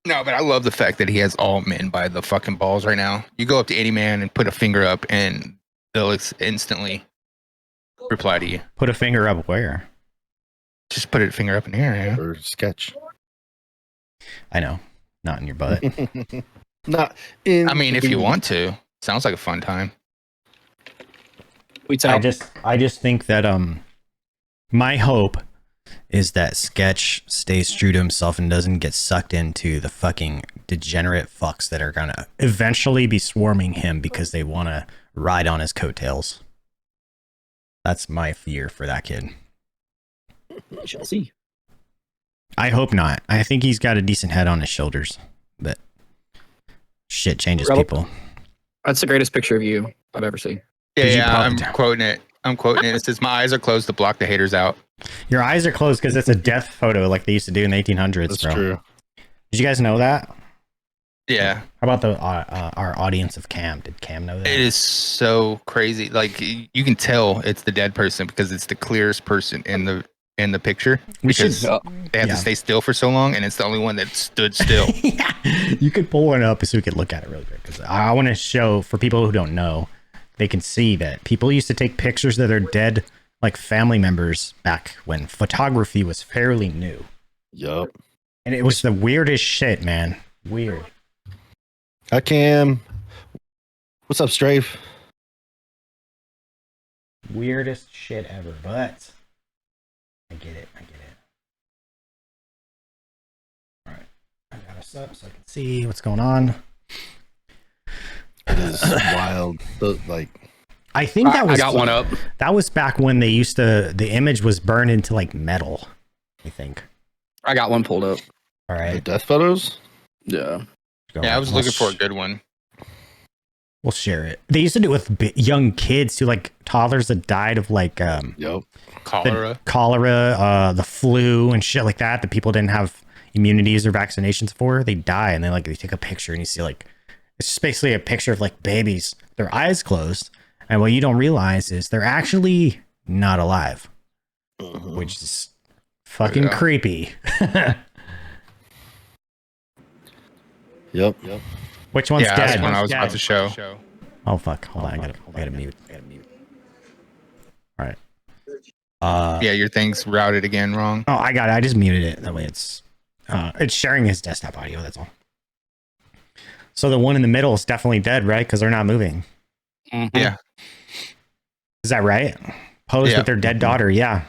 No, but I love the fact that he has all men by the fucking balls right now. You go up to any man and put a finger up, and they'll instantly reply to you. Put a finger up where? Just put a finger up in the air, yeah. Or sketch. I know, not in your butt. Not in. I mean, if you want to, sounds like a fun time. I just think that my hope is that Sketch stays true to himself and doesn't get sucked into the fucking degenerate fucks that are gonna eventually be swarming him because they want to ride on his coattails. That's my fear for that kid. We shall see. I hope not. I think he's got a decent head on his shoulders, but shit changes people. That's the greatest picture of you I've ever seen. Yeah, I'm quoting it. It says, "My eyes are closed to block the haters out." Your eyes are closed because it's a death photo like they used to do in the 1800s. That's bro. true. Did you guys know that? Yeah. How about our audience of Cam? Did Cam know that? It is so crazy. Like you can tell it's the dead person because it's the clearest person in the picture. We should. They have to stay still for so long, and it's the only one that stood still. Yeah. You could pull one up so we could look at it really quick. Because I want to show for people who don't know, they can see that people used to take pictures of their dead, like family members, back when photography was fairly new. Yup. And it was the weirdest shit, man. Weird. Hi, Cam. What's up, Strafe? Weirdest shit ever, but I get it. All right, I got us up so I can see what's going on. It is wild. I think that was. I got one up. That was back when they used to. The image was burned into like metal. I think. I got one pulled up. All the right. death photos. Yeah. Yeah, I was looking for a good one. We'll share it. They used to do it with young kids too, like toddlers that died of like Yep. Cholera, the flu and shit like that. That people didn't have immunities or vaccinations for. They die and they take a picture and you see like it's just basically a picture of like babies, their eyes closed, and what you don't realize is they're actually not alive, which is fucking creepy. Yep. Which one's yeah, dead? that's one I was about to show. Oh fuck! Hold on, I gotta mute. All right. Yeah, your thing's routed again wrong. Oh, I got it. I just muted it. That way it's sharing his desktop audio. That's all. So the one in the middle is definitely dead, right? Because they're not moving. Mm-hmm. Yeah. Is that right? Posed with their dead daughter. Yeah.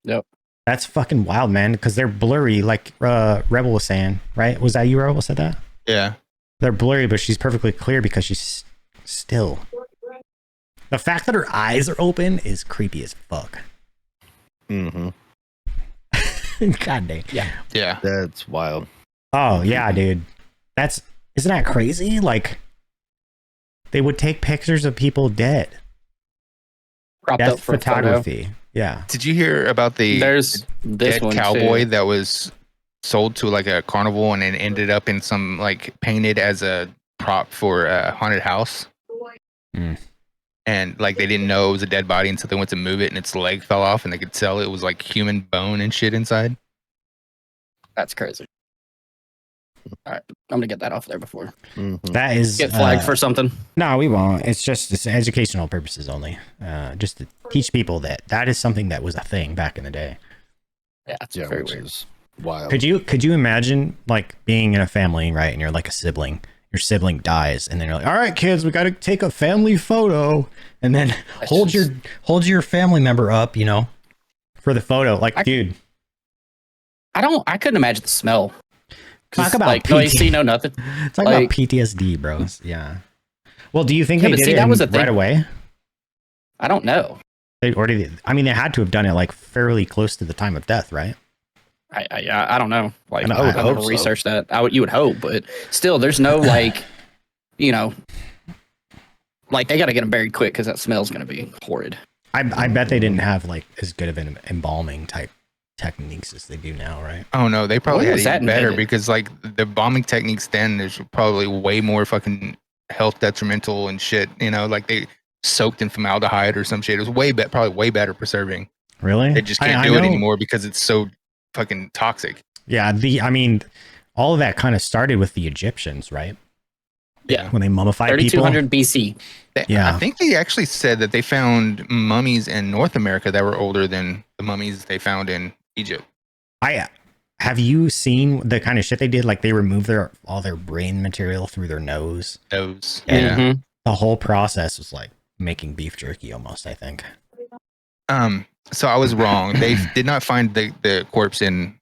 Yep. That's fucking wild, man. Because they're blurry, like Rebel was saying, right? Was that you, Rebel, said that? Yeah. They're blurry, but she's perfectly clear because she's still. The fact that her eyes are open is creepy as fuck. Mm-hmm. God dang. Yeah. That's wild. Oh yeah, dude. Isn't that crazy? Like they would take pictures of people dead. Cropped up Death for photography. Yeah. Did you hear about the There's this dead one cowboy too. that was sold to like a carnival and it ended up in some like painted as a prop for a haunted house? Mm. And like they didn't know it was a dead body until they went to move it and its leg fell off and they could tell it was like human bone and shit inside. That's crazy. All right, I'm gonna get that off there before Mm-hmm. That is get flagged for something. No, we won't. It's educational purposes only. Just to teach people that is something that was a thing back in the day. Yeah, it's Yeah, very which weird. is wild. Could you imagine like being in a family, right? And you're like a sibling. Your sibling dies, and then you're like, "All right, kids, we got to take a family photo," and then hold your family member up, for the photo. Like, dude, I couldn't imagine the smell. talk about like no AC, no nothing. talk about PTSD, bros. Yeah. Well, do you think Yeah, they but did see, it that was the right thing. away? I don't know. They had to have done it like fairly close to the time of death, right? I don't know. Like I I would hope so. research that. You would hope, but still, there's no like, like they got to get them buried quick because that smell's gonna be horrid. I bet they didn't have like as good of an embalming type techniques as they do now, right? Oh no, they probably When had was that even better invented? because like the bombing techniques then there's probably way more fucking health detrimental and shit. Like they soaked in formaldehyde or some shit. It was probably way better preserving. Really? They just can't do it anymore because it's so fucking toxic. Yeah, all of that kind of started with the Egyptians, right? Yeah. When they mummified people. 3200 BC. Yeah. I think they actually said that they found mummies in North America that were older than the mummies they found in Egypt. Have you seen the kind of shit they did? Like they removed all their brain material through their nose. Those, Yeah. yeah. The whole process was like making beef jerky almost, I think. So I was wrong. They did not find the corpse in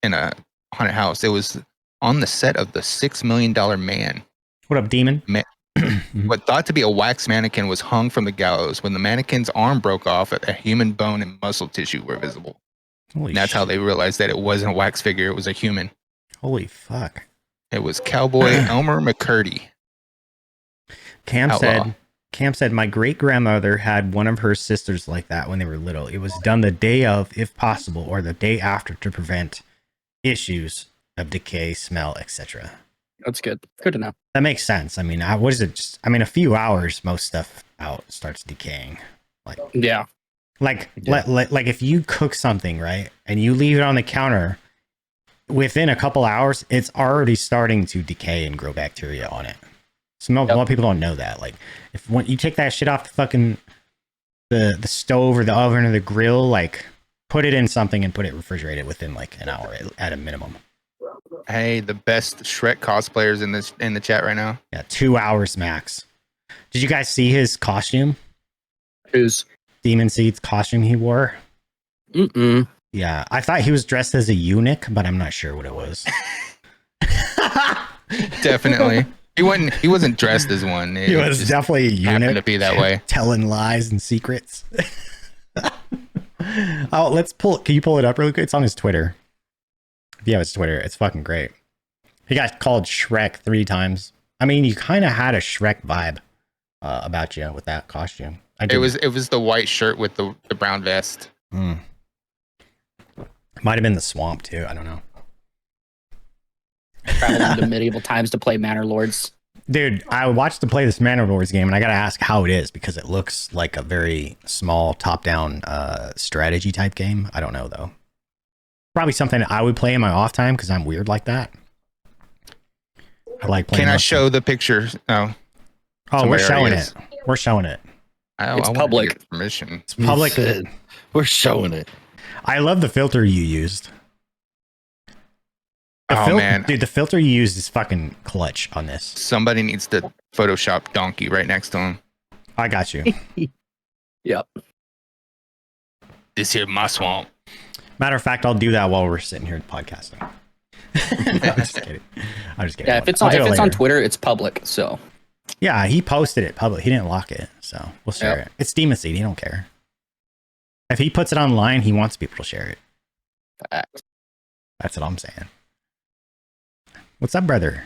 a haunted house. It was on the set of the $6 Million Man. What up, demon? What thought to be a wax mannequin was hung from the gallows. When the mannequin's arm broke off, a human bone and muscle tissue were visible. Holy And that's how they realized that it wasn't a wax figure, it was a human. Holy fuck. It was Cowboy Elmer McCurdy. Cam Outlaw. said, my great grandmother had one of her sisters like that when they were little. It was done the day of, if possible, or the day after to prevent issues of decay, smell, etc. That's good. Good to know. That makes sense. I mean, what is it? A few hours, most stuff out starts decaying. Yeah. Like if you cook something, right, and you leave it on the counter, within a couple hours, it's already starting to decay and grow bacteria on it. So a lot of people don't know that. Like, when you take that shit off the fucking the stove or the oven or the grill, like, put it in something and put it refrigerated within like an hour at a minimum. Hey, the best Shrek cosplayers in the chat right now. Yeah, 2 hours max. Did you guys see his costume? Who's? Demon Seed's costume he wore? Mm-mm. Yeah, I thought he was dressed as a eunuch, but I'm not sure what it was. Definitely. He wasn't dressed as one. He was just definitely a eunuch. happened to be that way. Telling lies and secrets. Oh, can you pull it up really quick? It's on his Twitter. If you have his Twitter, it's fucking great. He got called Shrek 3 times. I mean, you kind of had a Shrek vibe about you with that costume. It was the white shirt with the brown vest. Might have been the swamp too. I don't know. Traveling to medieval times to play Manor Lords. Dude, I watched to play this Manor Lords game, and I gotta ask how it is because it looks like a very small top-down strategy type game. I don't know though. Probably something I would play in my off time because I'm weird like that. I like playing. Can I show the picture? No. Oh, we're showing it. We're showing it. It's I public. get permission. It's public. We're showing it. I love the filter you used. Man, dude, the filter you used is fucking clutch on this. Somebody needs to Photoshop donkey right next to him. I got you. Yep. This here my swamp. Matter of fact, I'll do that while we're sitting here podcasting. No, I'm just kidding. Yeah, if it's on Twitter, it's public. So yeah, he posted it public. He didn't lock it, so we'll share it. It's Demon Seed. He don't care. If he puts it online, he wants people to share it. fact. That's what I'm saying. What's up, brother?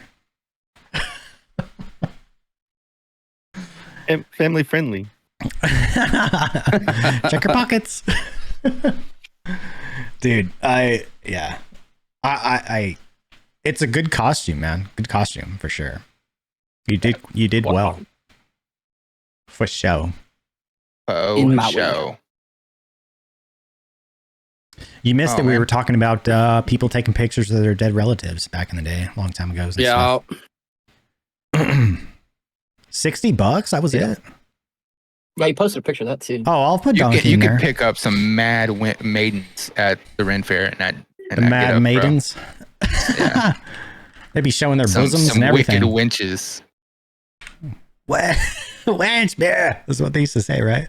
Family friendly. Check your pockets. Dude, I it's a good costume, man. Good costume for sure. You did well. For show. In my Show. You missed it. We Man. were talking about people taking pictures of their dead relatives back in the day, a long time ago. Yeah. $60. That was it. Yeah, you posted a picture of that too. Oh, I'll put You donkey in can there. pick up some mad maidens at the Ren Fair and The mad maidens. Yeah. They'd be showing their bosoms some and everything. wicked winches. Wench bear. That's what they used to say, right?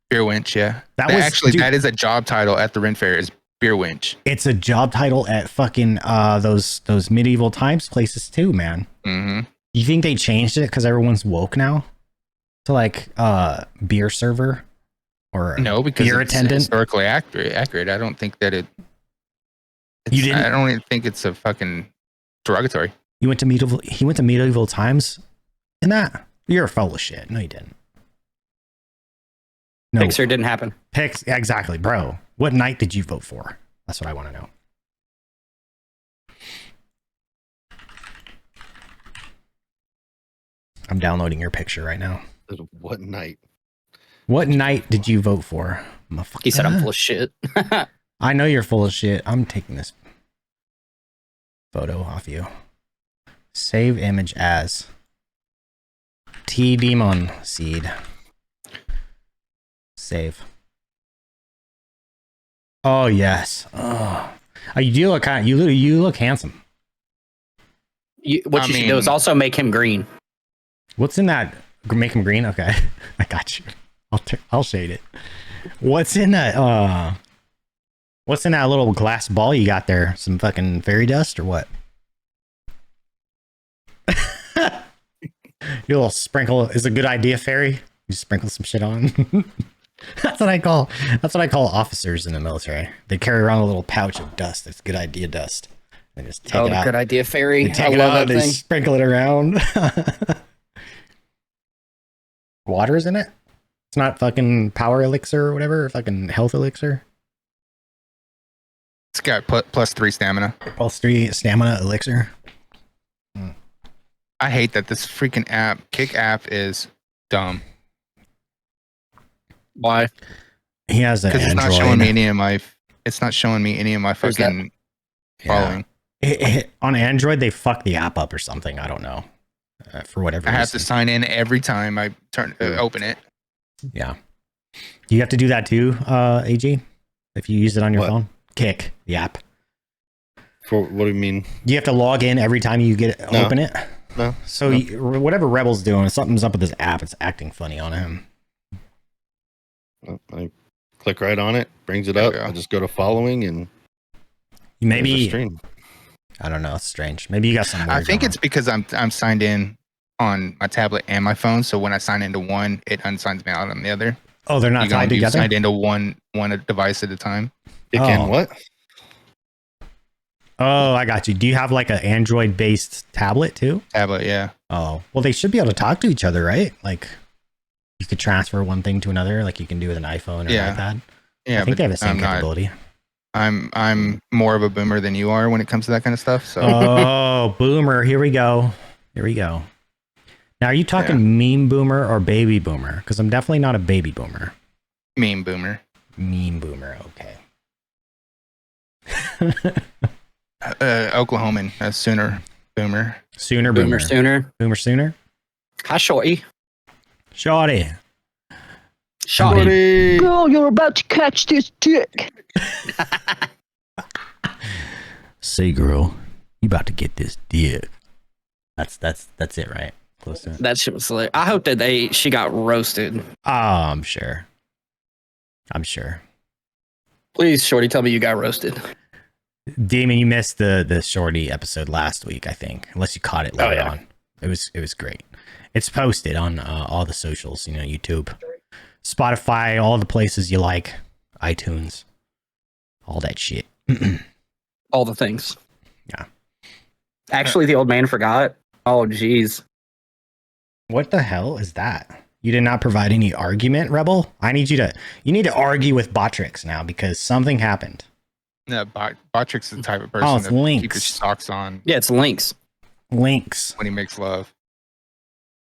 Beer winch, yeah. That was Actually, dude, that is a job title at the Ren Fair, is beer winch. it's a job title at fucking those medieval times places too, man. Mm-hmm. You think they changed it because everyone's woke now to like beer server or No, because beer it's attendant? historically accurate. I don't think that You didn't- I don't even think it's a fucking derogatory. He went to medieval times in that? You're full of shit. No, you didn't. No. Pixar didn't happen. Picks, exactly, bro. What night did you vote for? That's what I want to know. I'm downloading your picture right now. What night? What night did you vote for? He said I'm full of shit. I know you're full of shit. I'm taking this. photo off you. Save image as T Demon Seed. Save. Oh yes. Oh, you do look kind. You look handsome. What you should do is also make him green. What's in that? Make him green. Okay, I got you. I'll shade it. What's in that? What's in that little glass ball you got there? Some fucking fairy dust or what? Your little sprinkle is a good idea, fairy. You sprinkle some shit on. That's what I call officers in the military. They carry around a little pouch of dust. That's good idea dust. They just take it out. Good idea, fairy. They take I it love out, that they thing. sprinkle it around. Water is in it? It's not fucking power elixir or whatever, fucking health elixir. It's got +3 stamina. +3 stamina elixir. I hate that this freaking app, Kick app, is dumb. Why? He has an Because Android. it's not showing me any of my. It's not showing me any of my Where's that? fucking following. On Android, they fucked the app up or something. I don't know. For whatever I have reason. to sign in every time I open it. Yeah. You have to do that too, AG, if you use it on your What? phone. Kick the app. For what do you mean? You have to log in every time you No. open it. No. So whatever Rebel's doing, something's up with this app. It's acting funny on him. I click right on it, brings it There up. we go. I just go to following and there's a Maybe stream. I don't know. It's strange. Maybe you got some. I weird think going it's because I'm signed in on my tablet and my phone. So when I sign into one, it unsigns me out on the other. on. Oh, they're not You can tied only be together. signed into one device at a time. It Oh. can what? Oh, I got you. Do you have like an Android-based tablet too? Tablet, yeah. Oh, well, they should be able to talk to each other, right? Like, you could transfer one thing to another, like you can do with an iPhone or Yeah. an iPad. Yeah, I think but they have the same I'm not. capability. I'm more of a boomer than you are when it comes to that kind of stuff. So Oh, boomer! Here we go. Here we go. Now, are you talking meme boomer or baby boomer? Because I'm definitely not a baby boomer. meme boomer. Meme boomer. Okay. Oklahoman, a Sooner boomer. Sooner Boomer boomer. sooner. Boomer sooner. Hi, Shorty. Shawty. Shorty. Girl, you're about to catch this dick. Say, girl, you about to get this dick. That's it, right? Close to it. That shit was hilarious. I hope that she got roasted. Oh, I'm sure. I'm sure. Please, Shorty, tell me you got roasted. Damon, you missed the Shorty episode last week, I think, unless you caught it later yeah. on. It was great. It's posted on all the socials, YouTube, Spotify, all the places you like, iTunes, all that shit. All the things. Yeah. Actually, the old man forgot. Oh, jeez. What the hell is that? You did not provide any argument, Rebel? You need to argue with Botrix now because something happened. No, Botrix is the type of person Oh, it's that keeps Lynx. his socks on Yeah, it's links. Lynx, when he makes love.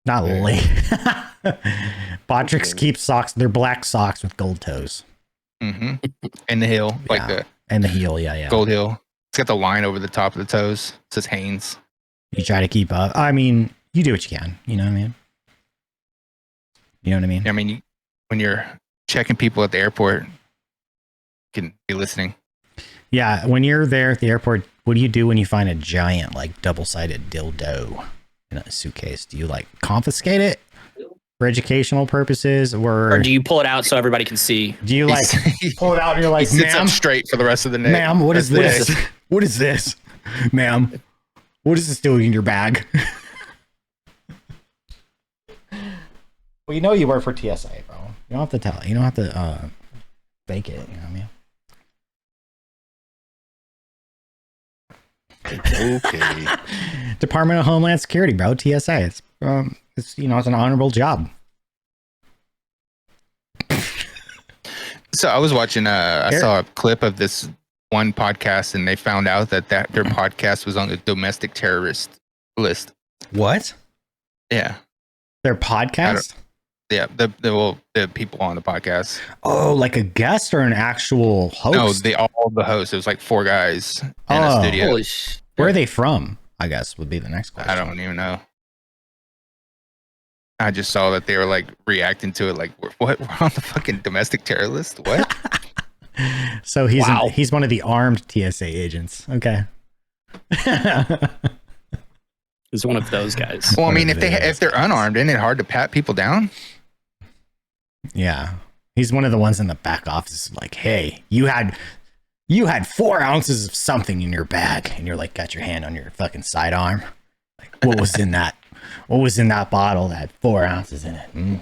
not Yeah. Link. Botrix keeps socks. They're black socks with gold toes Mm-hmm. And the heel, like Yeah. the and the heel. Yeah. gold heel. It's got the line over the top of the toes. It says Hanes. You try to keep up. I mean, you do what you can. You know what I mean? You know what I mean? I mean, when you're checking people at the airport, you can be listening. Yeah. When you're there at the airport, what do you do when you find a giant, like, double-sided dildo in a suitcase? Do you, like, confiscate it for educational purposes, Or do you pull it out so everybody can see? do you, like, pull it out and you're like, He sits ma'am, up straight for the rest of the night. ma'am, what is That's this? What is this? Ma'am, what is this doing in your bag? Well, you know you work for TSA, bro. You don't have to tell. You don't have to fake it. You know what I mean? Okay. Department of Homeland Security, bro. TSA. It's it's an honorable job. So I was watching. I saw a clip of this one podcast, and they found out that their podcast was on the domestic terrorist list. What? Yeah, Their podcast? yeah. The people on the podcast. Oh, like a guest or an actual host? No, all the hosts. It was like 4 guys in a Oh. studio. Holy Where are they from? I guess would be the next question. I don't even know. I just saw that they were like reacting to it, like, what? We're on the fucking domestic terror list? What? So he's Wow. he's one of the armed TSA agents. Okay. He's one of those guys. Well, I mean, One of those if they're guys. unarmed, isn't it hard to pat people down? Yeah. He's one of the ones in the back office, like, hey, you had 4 ounces of something in your bag, and you're like, got your hand on your fucking sidearm. Like, what was in that? What was in that bottle that had 4 ounces in it?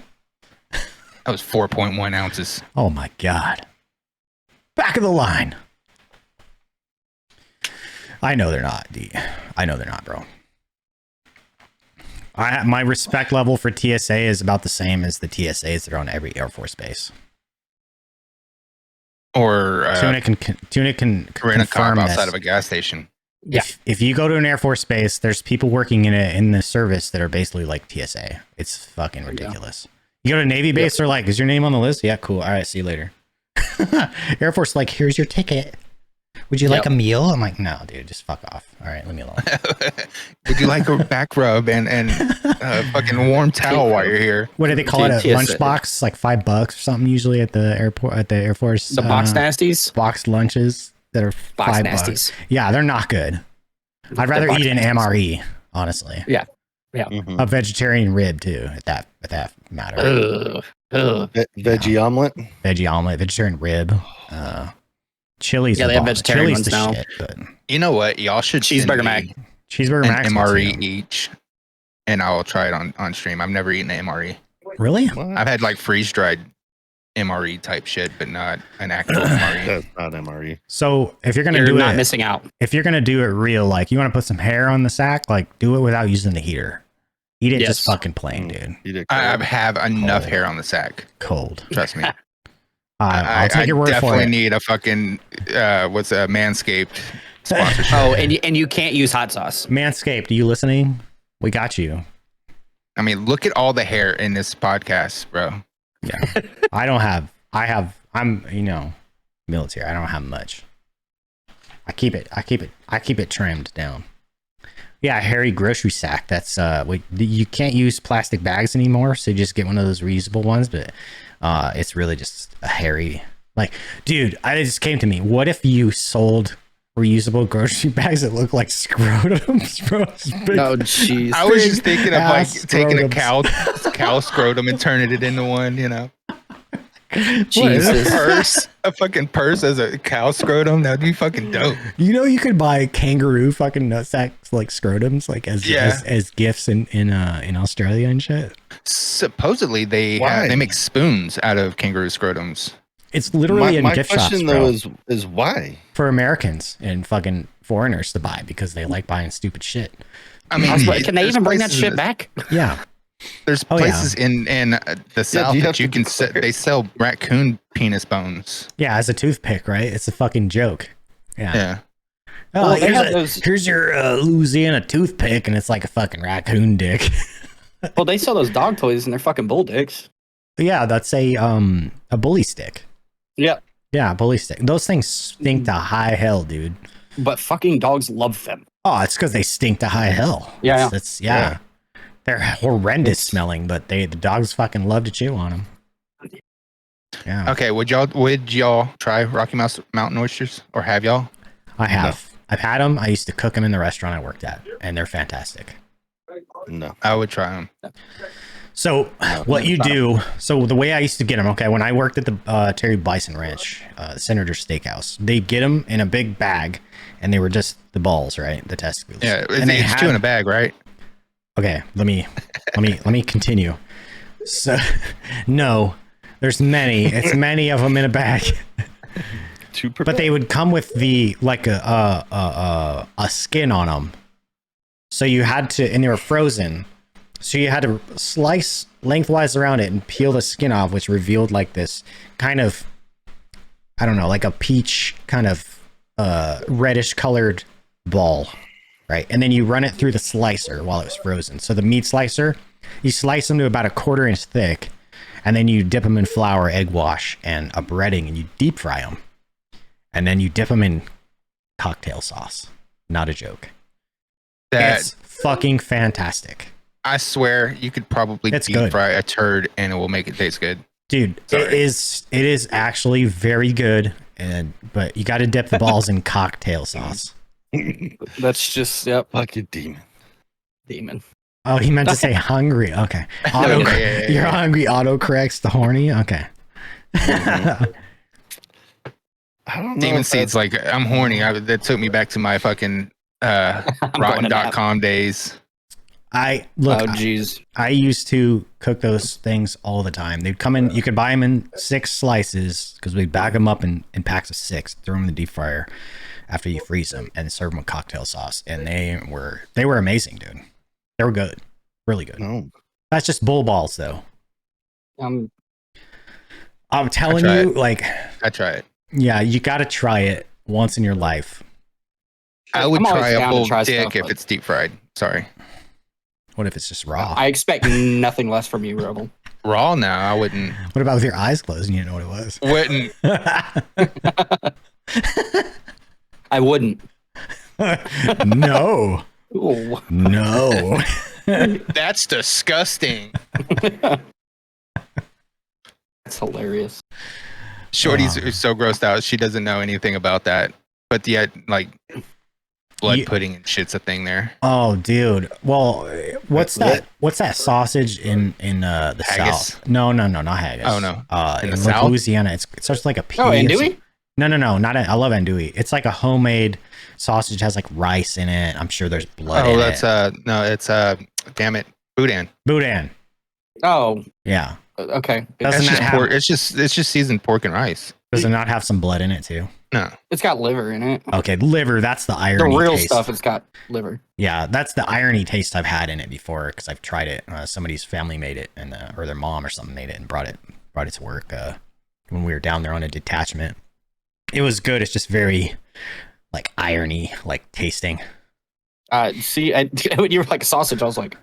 That was 4.1 ounces. Oh my god. Back of the line. I know they're not, D. I know they're not, bro. My respect level for TSA is about the same as the TSAs that are on every Air Force base. Or Tuna can rent a car confirm outside this. of a gas station. Yeah. If you go to an Air Force base, there's people working in the service that are basically like TSA. It's fucking ridiculous. You go to a Navy base, they're like, is your name on the list? Yeah, cool. All right, see you later. Air Force, like, here's your ticket. Would you like a meal? I'm like, no, dude, just fuck off. All right, leave me alone. Would you like a back rub and fucking warm towel while you're here? What do they call it? A TSA. lunchbox? Like $5 or something usually at the airport, at the Air Force. The box nasties. Boxed lunches that are Box $5. nasties. Yeah, they're not good. I'd rather box eat an nasties. MRE, honestly. Yeah. Mhm. A vegetarian rib too, at that matter. Ugh. Veggie omelet. Veggie omelet, vegetarian rib. Chili's. Yeah, the they have bomb. vegetarian Chili's ones the now. shit, but You know what? Y'all should send Cheeseburger me Mac. cheeseburger an max. MRE each, and I'll try it on stream. I've never eaten an MRE. Really? What? I've had like freeze dried MRE type shit, but not an actual MRE. That's not MRE. So if you're gonna You're do not it, missing out. if you're gonna do it real, like you want to put some hair on the sack, like do it without using the heater. Eat it just Yes. fucking plain, dude. Eat it I cold. have enough Cold. hair on the sack. Cold. Trust me. I'll take your word for definitely it. need a fucking what's a Manscaped sponsorship. Oh, and you can't use hot sauce. Manscaped, are you listening? We got you. I mean, look at all the hair in this podcast, bro. Yeah. I'm military. I don't have much. I keep it trimmed down. Yeah, a hairy grocery sack. That's you can't use plastic bags anymore, so you just get one of those reusable ones, but it's really just a hairy, like, dude, it just came to me. What if you sold reusable grocery bags that look like scrotums, bro? Oh, jeez. I was just thinking of like ass taking a scrotums. cow scrotum and turning it into one, you know. A Jesus. purse, a fucking purse as a cow scrotum. That'd be fucking dope. You know, you could buy kangaroo fucking nutsacks like scrotums, like as gifts in Australia and shit. Supposedly they Why? make spoons out of kangaroo scrotums. It's literally in my gift shops, question bro, though is why? for Americans and fucking foreigners to buy because they like buying stupid shit. I mean, Can they there's even bring that places shit in- back? Yeah. There's Oh, yeah. places in the south do you that have you to can declare? they sell raccoon penis bones. Yeah, as a toothpick, right? It's a fucking joke. Yeah. Yeah. Oh, Well, they have those- here's your Louisiana toothpick, and it's like a fucking raccoon dick. Well, they sell those dog toys and they're fucking bull dicks. Yeah, that's a bully stick. Yeah. Yeah, a bully stick. Those things stink to high hell, dude. But fucking dogs love them. Oh, it's because they stink to high hell. Yeah. That's yeah. They're horrendous It's- smelling, but the dogs fucking love to chew on them. Yeah, Okay, would y'all try Rocky Mountain oysters, or have y'all? I have. I've had them. I used to cook them in the restaurant I worked at, and they're fantastic. No. I would try them. So what you do, so the way I used to get them, okay, when I worked at the Terry Bison Ranch, Senator Steakhouse, they get them in a big bag, and they were just the balls, right? The testicles. Yeah, and they it's had, two in a bag, right? Okay, let me continue. So, no, there's many. It's many of them in a bag. But they would come with the like a skin on them. So you had to, and they were frozen. So you had to slice lengthwise around it and peel the skin off, which revealed like this kind of, I don't know, like a peach kind of reddish colored ball, right? And then you run it through the slicer while it was frozen. So the meat slicer, you slice them to about 1/4 inch thick, and then you dip them in flour, egg wash, and a breading, and you deep fry them. And then you dip them in cocktail sauce. Not a joke. That It's fucking fantastic. I swear you could probably It's deep good. fry a turd and it will make it taste good. Dude, Sorry. it is actually very good, but you got to dip the balls in cocktail sauce. That's just Fucking demon. demon. Oh, he meant to say hungry. Okay. Yeah. You're hungry. Auto corrects the horny. Okay. I don't know. Demon if Seed's like, I'm horny. That took me back to my fucking I'm going to rotten.com days. I jeez. I used to cook those things all the time. They'd come in, you could buy them in 6 slices because we'd bag them up in packs of 6, throw them in the deep fryer after you freeze them, and serve them with cocktail sauce. And they were amazing, dude. They were good. Really good. No. That's just bull balls, though. Um, I'm telling try you, it. like, I try it. yeah, you got to try it once in your life. I would I'm always try a down to whole try dick stuff, if but- it's deep fried. Sorry. What if it's just raw? I expect nothing less from you, Rebel. Raw now, I wouldn't. What about with your eyes closed and you didn't know what it was? Wouldn't. I wouldn't. No. Ooh. No. That's disgusting. That's hilarious. Shorty's so grossed out. She doesn't know anything about that. But yet, like, blood pudding and shit's a thing there. Oh, dude. Well, what's that? What's that sausage in the Haggis? South? No, not haggis. Oh, no. In the like South? Louisiana, it's such like a pea. Oh, andouille? No, not. I love andouille. It's like a homemade sausage. Has like rice in it. I'm sure there's blood. Oh, in that's it. no, it's damn it, boudin. Boudin. Oh, Yeah. okay. Doesn't It's that just have- pork. It's just seasoned pork and rice. Does it not have some blood in it too? No, It's got liver in it. Okay, liver. That's the The irony. real taste. stuff, it's got liver. Yeah, that's the irony taste I've had in it before because I've tried it. Somebody's family made it, and or their mom or something made it and brought it to work when we were down there on a detachment. It was good. It's just very like irony, like tasting. See, when you were like sausage, I was like,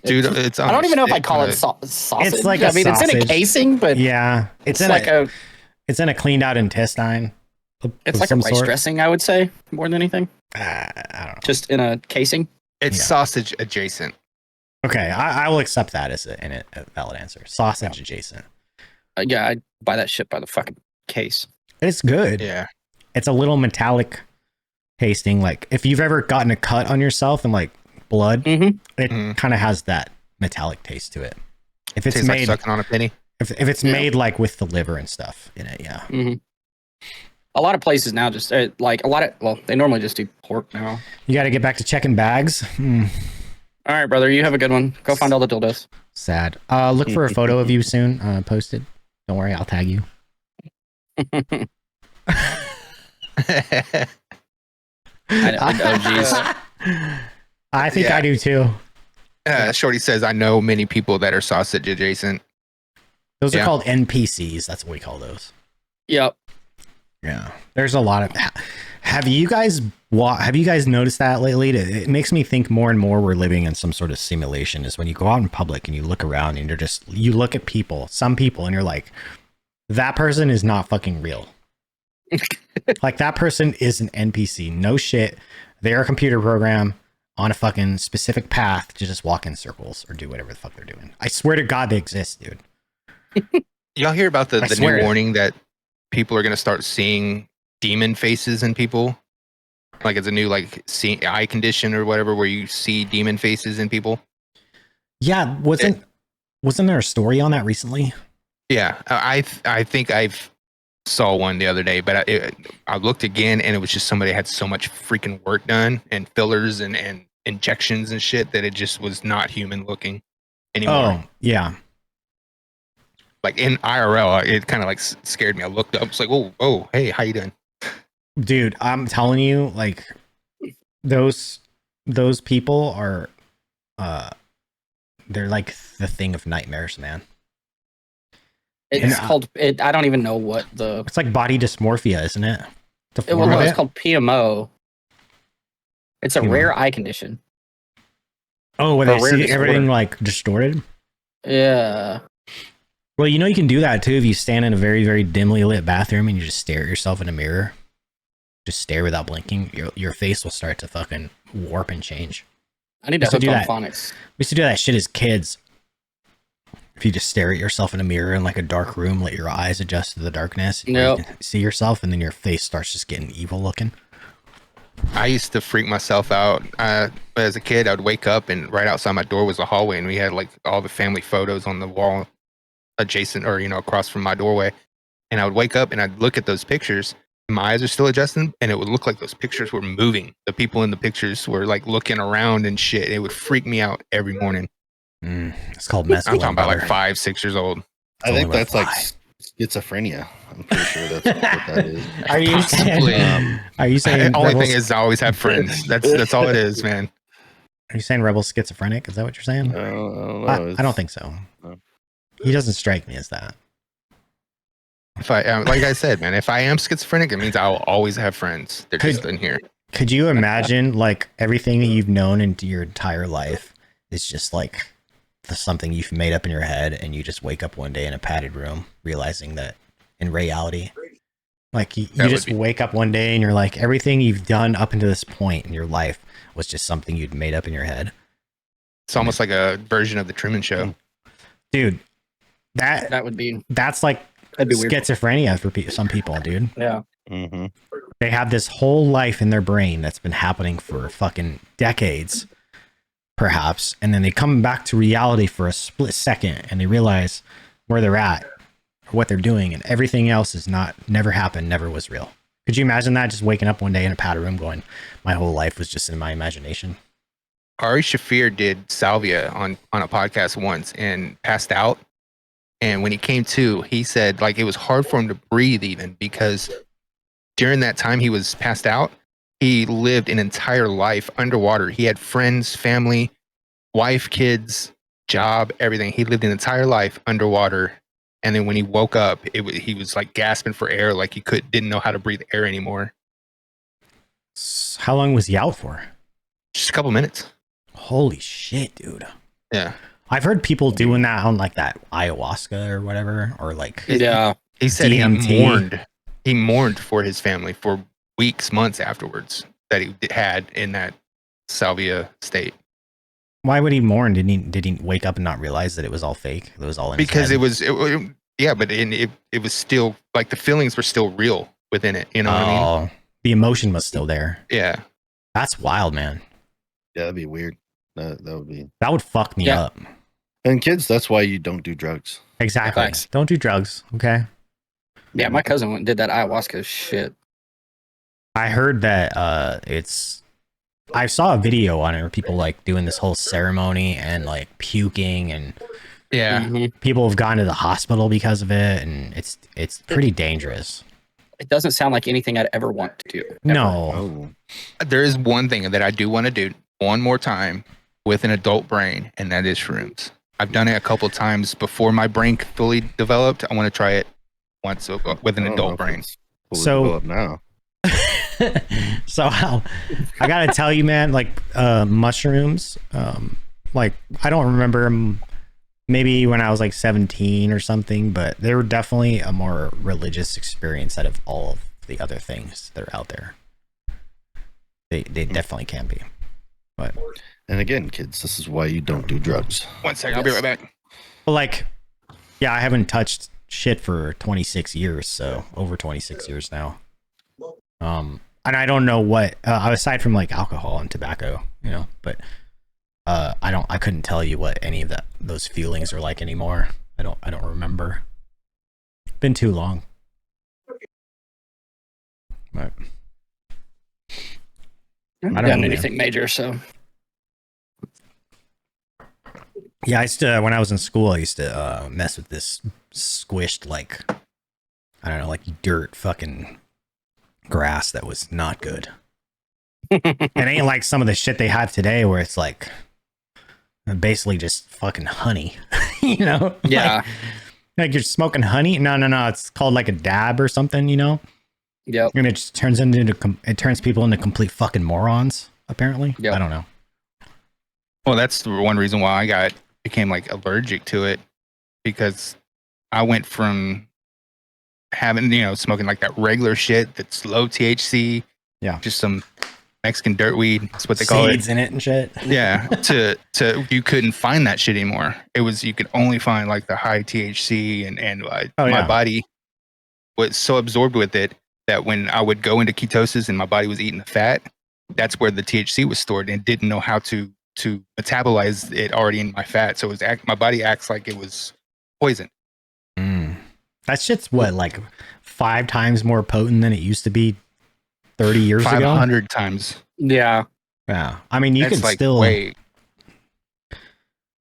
dude, it's. I don't even know if I call it sausage. sausage. It's like I a mean, it's in a sausage. casing, but Yeah, it's in like a it's in a cleaned out intestine. it's of like a some rice sort. dressing, I would say, more than anything. I don't know. Just in a casing. It's Yeah. sausage adjacent. Okay, I will accept that as a valid answer. Sausage adjacent. Yeah, I buy that shit by the fucking case. It's good. Yeah. It's a little metallic tasting. Like if you've ever gotten a cut on yourself and like blood, Mm-hmm. it Mhm. kind of has that metallic taste to it. If it's Tastes like made, sucking on a penny. if it's Yeah. made like with the liver and stuff in it, yeah. Mm-hmm. A lot of places now just they normally just do pork now. You got to get back to checking bags. All right, brother, you have a good one. Go find all the dildos. Sad. Look for a photo of you soon. Posted. Don't worry, I'll tag you. Oh, jeez. I think Yeah. I do too. Shorty says, I know many people that are sausage adjacent. Those are Yeah. called NPCs. That's what we call those. Yep. Yeah. There's a lot of. Have you guys noticed that lately? It makes me think more and more we're living in some sort of simulation. Is when you go out in public and you look around and you look at people, some people, and you're like, that person is not fucking real. Like that person is an NPC. No shit. They're a computer program on a fucking specific path to just walk in circles or do whatever the fuck they're doing. I swear to God they exist, dude. Y'all hear about I the swear. new warning that people are going to start seeing demon faces in people? Like it's a new eye condition or whatever where you see demon faces in people? Yeah, wasn't there a story on that recently? Yeah, I think I've saw one the other day, but I looked again and it was just somebody had so much freaking work done and fillers and injections and shit that it just was not human looking anymore. Oh, yeah. Like in IRL, it kind of like scared me. I looked up, it's like, oh, hey, how you doing? Dude, I'm telling you, like those people are they're like the thing of nightmares, man. It's called it. I don't even know what the. It's like body dysmorphia, isn't it? The form Well, no, of it's it? called PMO. It's a PMO. rare eye condition. Oh, where a they rare see disorder. everything like distorted. Yeah. Well, you know you can do that too if you stand in a very, very dimly lit bathroom and you just stare at yourself in a mirror. Just stare without blinking. Your face will start to fucking warp and change. I need to Used to hook do on that. phonics. We used to do that shit as kids. If you just stare at yourself in a mirror in like a dark room, let your eyes adjust to the darkness, where you Yep. can see yourself, and then your face starts just getting evil looking. I used to freak myself out. As a kid, I'd wake up and right outside my door was a hallway, and we had like all the family photos on the wall adjacent or across from my doorway. And I would wake up and I'd look at those pictures. And my eyes are still adjusting, and it would look like those pictures were moving. The people in the pictures were like looking around and shit. It would freak me out every morning. It's called I'm mescaline, talking about like brother. 5, 6 years old. I think only that's worth like schizophrenia. I'm pretty sure that's what that is. Are you Possibly. saying? Are you saying? Only Rebel's, thing is, I always have friends. That's all it is, man. Are you saying Rebel's schizophrenic? Is that what you're saying? I don't know. I don't think so. No. He doesn't strike me as that. If I like I said, man, if I am schizophrenic, it means I will always have friends. They're just in here. Could you imagine like everything that you've known into your entire life is just like something you've made up in your head, and you just wake up one day in a padded room realizing that in reality, like you just wake up one day and you're like, everything you've done up until this point in your life was just something you'd made up in your head. It's almost like a version of the Truman Show. Dude, That would be. that's like That'd be weird. schizophrenia for some people, dude. Yeah. Mm-hmm. They have this whole life in their brain that's been happening for fucking decades, perhaps, and then they come back to reality for a split second and they realize where they're at, what they're doing, and everything else is never happened, never was real. Could you imagine that, just waking up one day in a padded room going, my whole life was just in my imagination? Ari Shafir did salvia on a podcast once and passed out. And when he came to, he said like it was hard for him to breathe even because during that time he was passed out, he lived an entire life underwater. He had friends, family, wife, kids, job, everything. He lived an entire life underwater. And then when he woke up, he was like gasping for air, like he didn't know how to breathe air anymore. How long was he out for? Just a couple minutes. Holy shit, dude. Yeah. I've heard people doing that on like that ayahuasca or whatever, or like Yeah. He said DMT. He mourned for his family for weeks, months afterwards that he had in that salvia state. Why would he mourn? Did he wake up and not realize that it was all fake? It was all in Because his head? but it was still like the feelings were still real within it. You know what I mean? The emotion was still there. Yeah. That's wild, man. Yeah, that'd be weird. That would be. That would fuck me Yeah. up. And kids, that's why you don't do drugs. Exactly. Facts. Don't do drugs. Okay. Yeah, my cousin went and did that ayahuasca shit. I heard that I saw a video on it where people like doing this whole ceremony and like puking, and Yeah. Mhm. people have gone to the hospital because of it, and it's pretty dangerous. It doesn't sound like anything I'd ever want to do. ever. No. Oh, There is one thing that I do want to do one more time with an adult brain, and that is shrooms. I've done it a couple times before my brain fully developed. I want to try it once with an I don't know adult if brain. it's fully So- developed now. So I gotta tell you, man, like mushrooms, like I don't remember 'em maybe when I was like 17 or something, but they were definitely a more religious experience out of all of the other things that are out there. They definitely can be. But And again, kids, this is why you don't do drugs. 1 second, I'll be right back. like, yeah, I haven't touched shit for 26 years, so over 26 years now. And I don't know what aside from like alcohol and tobacco, but I couldn't tell you what any of those feelings are like anymore. I don't remember. Been too long. But I don't don't know, done man. anything major, so yeah, I used to, when I was in school, I used to mess with this squished, like, I don't know, like dirt fucking grass that was not good. It ain't like some of the shit they have today where it's like basically just fucking honey, yeah, like you're smoking honey. No, it's called like a dab or something, yep. and it just turns people into complete fucking morons, apparently. Yep. I don't know. Well, that's the one reason why I became like allergic to it, because I went from having, smoking like that regular shit that's low THC. Yeah. Just some Mexican dirtweed. That's what they call Seeds it. in it and shit. Yeah. To you couldn't find that shit anymore. You could only find like the high THC and Oh, my yeah. body was so absorbed with it that when I would go into ketosis and my body was eating the fat, that's where the THC was stored and didn't know how to metabolize it already in my fat. So my body acts like it was poison. That shit's what, like 5 times more potent than it used to be 30 years ago? 500 times. Yeah. Yeah. I mean, you That's could like still. way.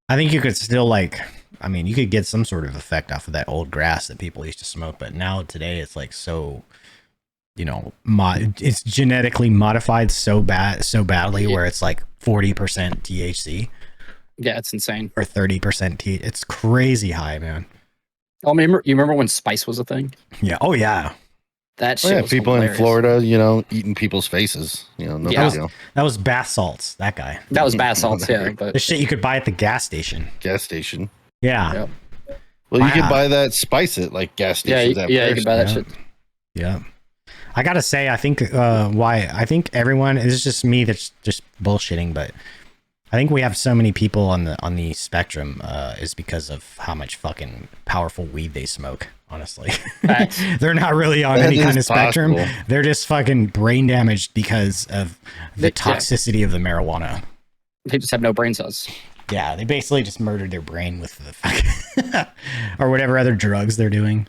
I think you could still like. I mean, you could get some sort of effect off of that old grass that people used to smoke, but now today it's like so. You know, it's genetically modified so badly where it's like 40% THC. Yeah, it's insane. Or 30% THC. It's crazy high, man. Oh, you remember when spice was a thing? Yeah. Oh yeah. That shit was people hilarious. in Florida, eating people's faces. No big deal. That was bath salts. That guy. That was bath salts. Yeah, but The shit you could buy at the gas station. Gas station. Yeah. Yep. Well, you Wow. could buy that, spice it like gas stations. you could buy that shit. Yeah. I gotta say, I think I think everyone, it's just me that's just bullshitting, but I think we have so many people on the spectrum is because of how much fucking powerful weed they smoke. Honestly, they're not really on any kind of spectrum. They're just fucking brain damaged because of the toxicity of the marijuana. They just have no brain cells. Yeah, they basically just murdered their brain with the fucking or whatever other drugs they're doing.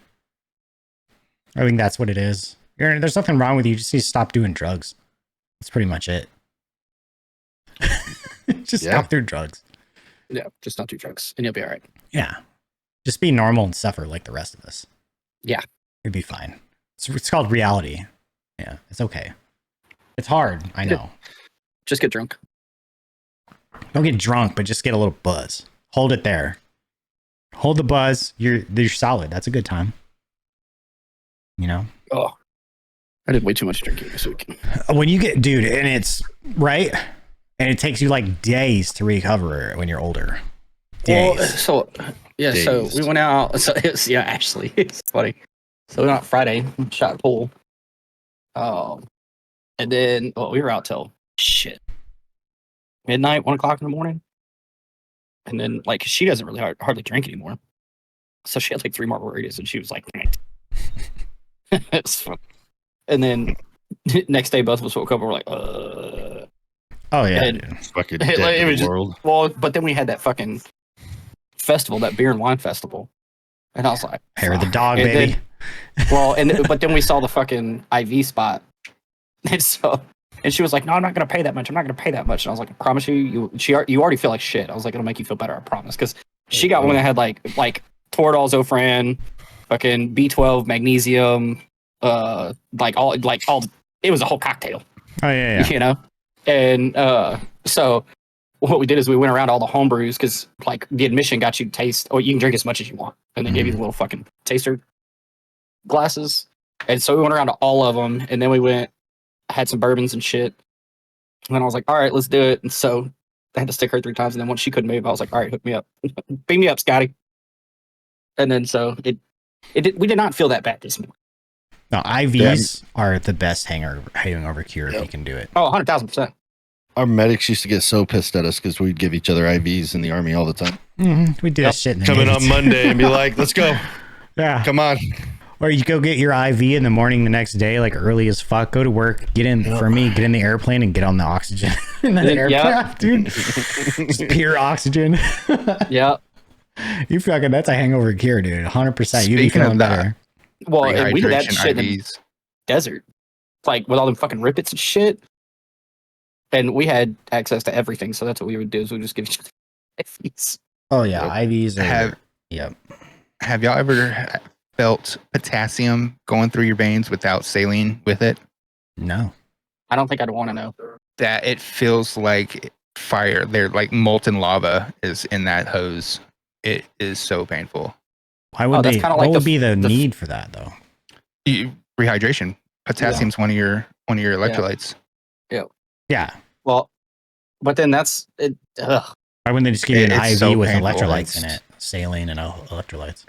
I think that's what it is. There's nothing wrong with you. You just need to stop doing drugs. That's pretty much it. Just stop doing drugs. Yeah, just not do drugs, and you'll be all right. Yeah, just be normal and suffer like the rest of us. Yeah, you'll be fine. It's called reality. Yeah, it's okay. It's hard, I know. Just get drunk. Don't get drunk, but just get a little buzz. Hold it there. Hold the buzz. You're solid. That's a good time. You know. Oh, I did way too much drinking this week. When you get, dude, and it's right, and it takes you like days to recover when you're older. Days. Well, so we went out. So actually, it's funny. So we went out Friday, shot pool. And then we were out till midnight, 1 o'clock in the morning. And then like she doesn't really hardly drink anymore, so she had like 3 margaritas, and she was like, it's fun. And then next day, both of us woke up and we're like, oh yeah, and fucking dead it was the world. Well, but then we had that fucking festival, that beer and wine festival, and I was like, hair of the dog, and baby. But then we saw the fucking IV spot, and she was like, no, I'm not gonna pay that much. I'm not gonna pay that much. And I was like, I promise you, you already feel like shit. I was like, it'll make you feel better. I promise, because she got one that had like Toradol, Zofran, fucking B12, magnesium. Like all it was a whole cocktail. Oh yeah. You know. And so what we did is we went around all the home brews, because like the admission got you to taste, or you can drink as much as you want, and they gave you the little fucking taster glasses. And so we went around to all of them, and then we had some bourbons and shit, and then I was like, all right, let's do it. And so I had to stick her 3 times, and then once she couldn't move, I was like, all right, hook me up. Beam me up, Scotty. And then so we did not feel that bad this morning. No, IVs are the best hangover cure if you can do it. Oh, 100,000%. Our medics used to get so pissed at us because we'd give each other IVs in the army all the time. We did that shit in the Coming Navy. on Monday and be like, let's go. Yeah. Come on. Or you go get your IV in the morning the next day, like early as fuck, go to work, get in the airplane and get on the oxygen. And then aircraft, dude. Just pure oxygen. Yeah. You fucking, that's a hangover cure, dude. 100%. You'd be feeling better. Well, and we did that Rehydration shit in the IVs. desert, like with all them fucking rippets and shit. And we had access to everything, so that's what we would do, is we would just give each other IVs. Oh yeah, IVs are. Have y'all ever felt potassium going through your veins without saline with it? No. I don't think I'd want to know. That it feels like fire. They're like molten lava is in that hose. It is so painful. Why would that's they? kinda What like would be the need for that though? Rehydration. Potassium's one of your electrolytes. Yeah. Well, but then that's it. Why wouldn't they just give you an It's IV so with painful. electrolytes in it? Saline and electrolytes.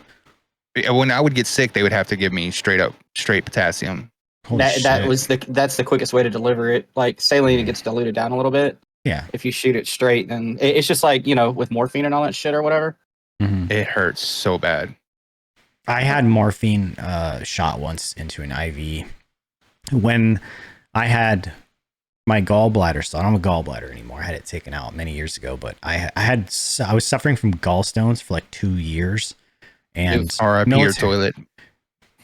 When I would get sick, they would have to give me straight potassium. Holy That's shit. the quickest way to deliver it. Like saline, it gets diluted down a little bit. Yeah. If you shoot it straight, then it's just like with morphine and all that shit or whatever. Mhm. It hurts so bad. I had morphine shot once into an IV when I had my gallbladder. So I don't have a gallbladder anymore. I had it taken out many years ago, but I was suffering from gallstones for like 2 years, and RIP your toilet.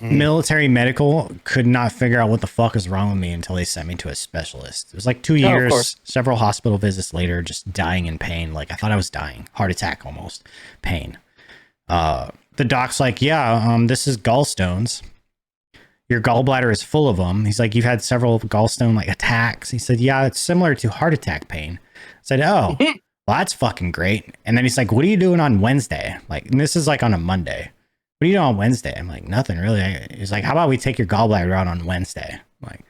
military medical could not figure out what the fuck was wrong with me until they sent me to a specialist. It was like 2 Oh, of years, course. several hospital visits later, just dying in pain. Like I thought I was dying, heart attack almost, pain. The doc's like, yeah, this is gallstones. Your gallbladder is full of them. He's like, you've had several gallstone like attacks. He said, yeah, it's similar to heart attack pain. I said, oh, well, that's fucking great. And then he's like, what are you doing on Wednesday? Like, and this is like on a Monday. What are you doing on Wednesday? I'm like, nothing really. He's like, how about we take your gallbladder out on Wednesday? I'm like,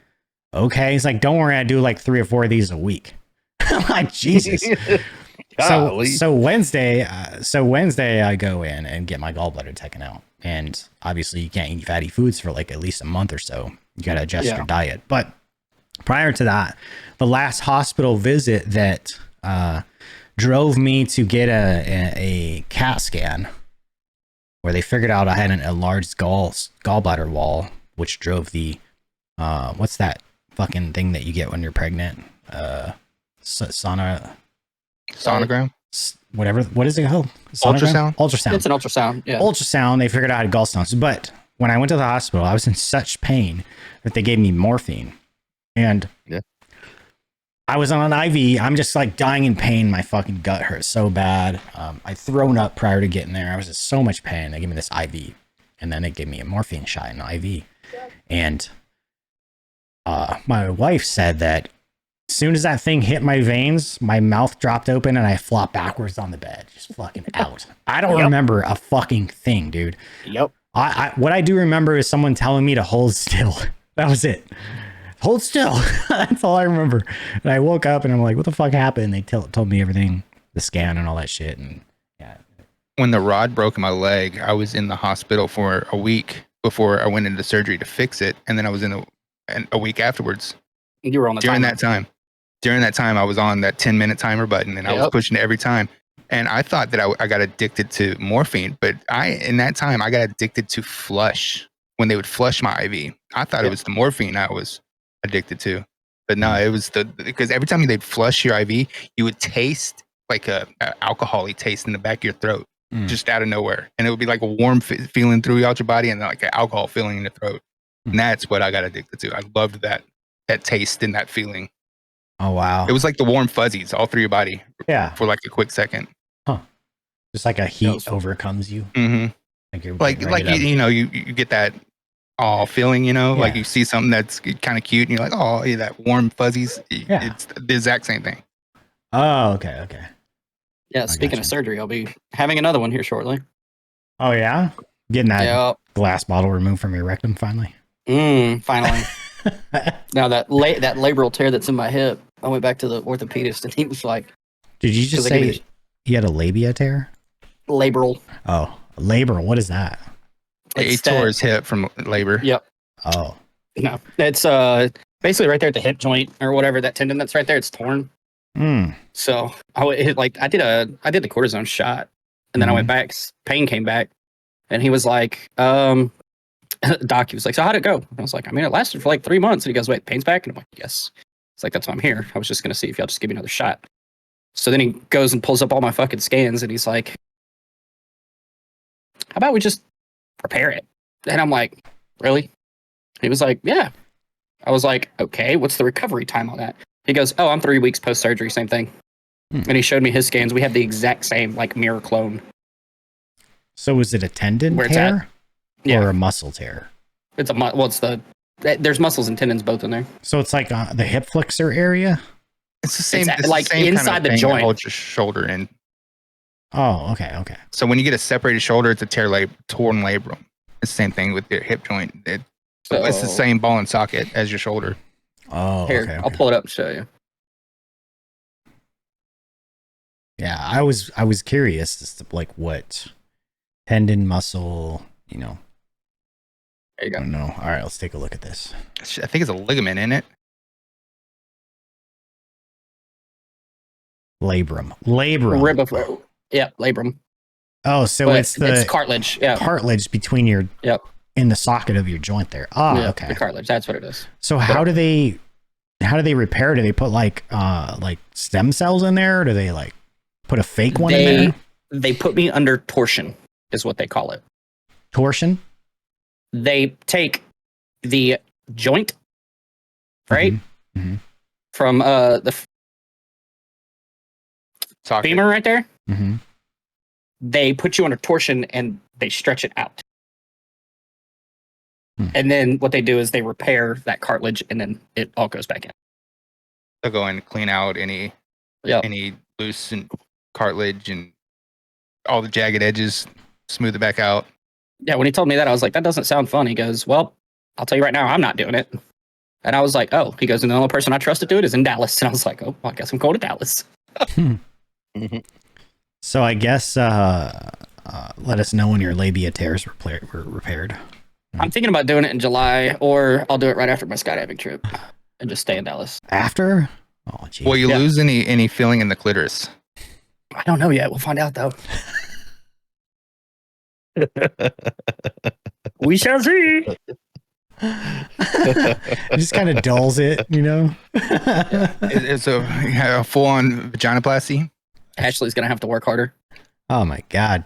okay. He's like, don't worry, I do like 3 or 4 of these a week. I'm like, Jesus. So Wednesday, I go in and get my gallbladder taken out, and obviously you can't eat fatty foods for like at least a month or so. You got to adjust your diet. But prior to that, the last hospital visit that drove me to get a CAT scan, where they figured out I had an enlarged gallbladder wall, which drove the what's that fucking thing that you get when you're pregnant? Sonogram? Whatever. What is it called? Ultrasound? Ultrasound. It's an ultrasound. Yeah. Ultrasound. They figured out I had gallstones. But when I went to the hospital, I was in such pain that they gave me morphine. And I was on an IV. I'm just like dying in pain. My fucking gut hurt so bad. I'd thrown up prior to getting there. I was in so much pain. They gave me this IV. And then they gave me a morphine shot in an IV. And my wife said that as soon as that thing hit my veins, my mouth dropped open and I flopped backwards on the bed, just fucking out. I don't remember a fucking thing, dude. Yep. What I do remember is someone telling me to hold still. That was it. Hold still. That's all I remember. And I woke up and I'm like, what the fuck happened? They told me everything, the scan and all that shit. And yeah. When the rod broke in my leg, I was in the hospital for a week before I went into surgery to fix it, and then I was in a week afterwards. You were on the During timer. that time. During that time, I was on that 10-minute timer button, and I was pushing it every time. And I thought that I got addicted to morphine, but in that time, I got addicted to flush. When they would flush my IV, I thought it was the morphine I was addicted to. But no, it was because every time they'd flush your IV, you would taste like a alcohol-y taste in the back of your throat, just out of nowhere. And it would be like a warm feeling throughout your body and like an alcohol feeling in the throat. And that's what I got addicted to. I loved that taste and that feeling. Oh, wow. It was like the warm fuzzies all through your body. Yeah. For like a quick second. Huh. Just like a heat overcomes you. Mm-hmm. Like you're like you get that feeling, like you see something that's kind of cute and you're like, oh, yeah, that warm fuzzies. Yeah. It's the exact same thing. Oh, okay. Yeah. Speaking of surgery, I'll be having another one here shortly. Oh, yeah? Getting that glass bottle removed from your rectum finally? Finally. Now that labral tear that's in my hip, I went back to the orthopedist and he was like, did you just say he had a labia tear? Labral. Oh, labor. What is that? He tore his hip from labor. Yep. Oh. No, it's basically right there at the hip joint or whatever, that tendon that's right there. It's torn. So I did the cortisone shot, and then I went back. Pain came back, and he was like, doc, he was like, so how'd it go? And I was like, I mean, it lasted for like 3 months. And he goes, wait, pain's back? And I'm like, yes. It's like, that's why I'm here. I was just gonna see if y'all just give me another shot. So then he goes and pulls up all my fucking scans, and he's like, how about we just repair it? And I'm like, really? He was like, yeah. I was like, okay, what's the recovery time on that? He goes, oh, I'm 3 weeks post-surgery, same thing. And he showed me his scans. We have the exact same, like, mirror clone. So is it a tendon tear or a muscle tear? It's there's muscles and tendons both in there. So it's like the hip flexor area? It's the same, like the same inside kind of the thing joint. that holds your shoulder in. Oh, okay. So when you get a separated shoulder, it's a torn labrum. It's the same thing with your hip joint. It's the same ball and socket as your shoulder. Oh, here, okay. I'll pull it up and show you. Yeah, I was curious as to like what tendon, muscle, There you Oh go. no. All right, let's take a look at this. I think it's a ligament in it. Labrum. Rib of, yeah, labrum. Oh, so But it's the cartilage. Yeah. cartilage between your Yep. in the socket of your joint there. Oh, Yeah, okay. the cartilage. That's what it is. So how do they repair? Do they put like stem cells in there, or do they like put a fake one in there? They put me under torsion, is what they call it. Torsion? They take the joint, right, Mhm. from the Socket. femur right there. Mm-hmm. They put you under torsion and they stretch it out. Hmm. And then what they do is they repair that cartilage and then it all goes back in. They'll go and clean out any Yep. loose and cartilage and all the jagged edges, smooth it back out. Yeah, when he told me that, I was like, that doesn't sound fun. He goes, well, I'll tell you right now, I'm not doing it. And I was like, oh, he goes, and the only person I trust to do it is in Dallas. And I was like, oh, well, I guess I'm going to Dallas. So I guess let us know when your labia tears were repaired. I'm thinking about doing it in July, or I'll do it right after my skydiving trip and just stay in Dallas. After? Oh, geez. Will you Yeah. lose any feeling in the clitoris? I don't know yet. We'll find out, though. We shall see. It just kind of dulls it, you know? It's a full-on vaginoplasty. Ashley's going to have to work harder. Oh my God.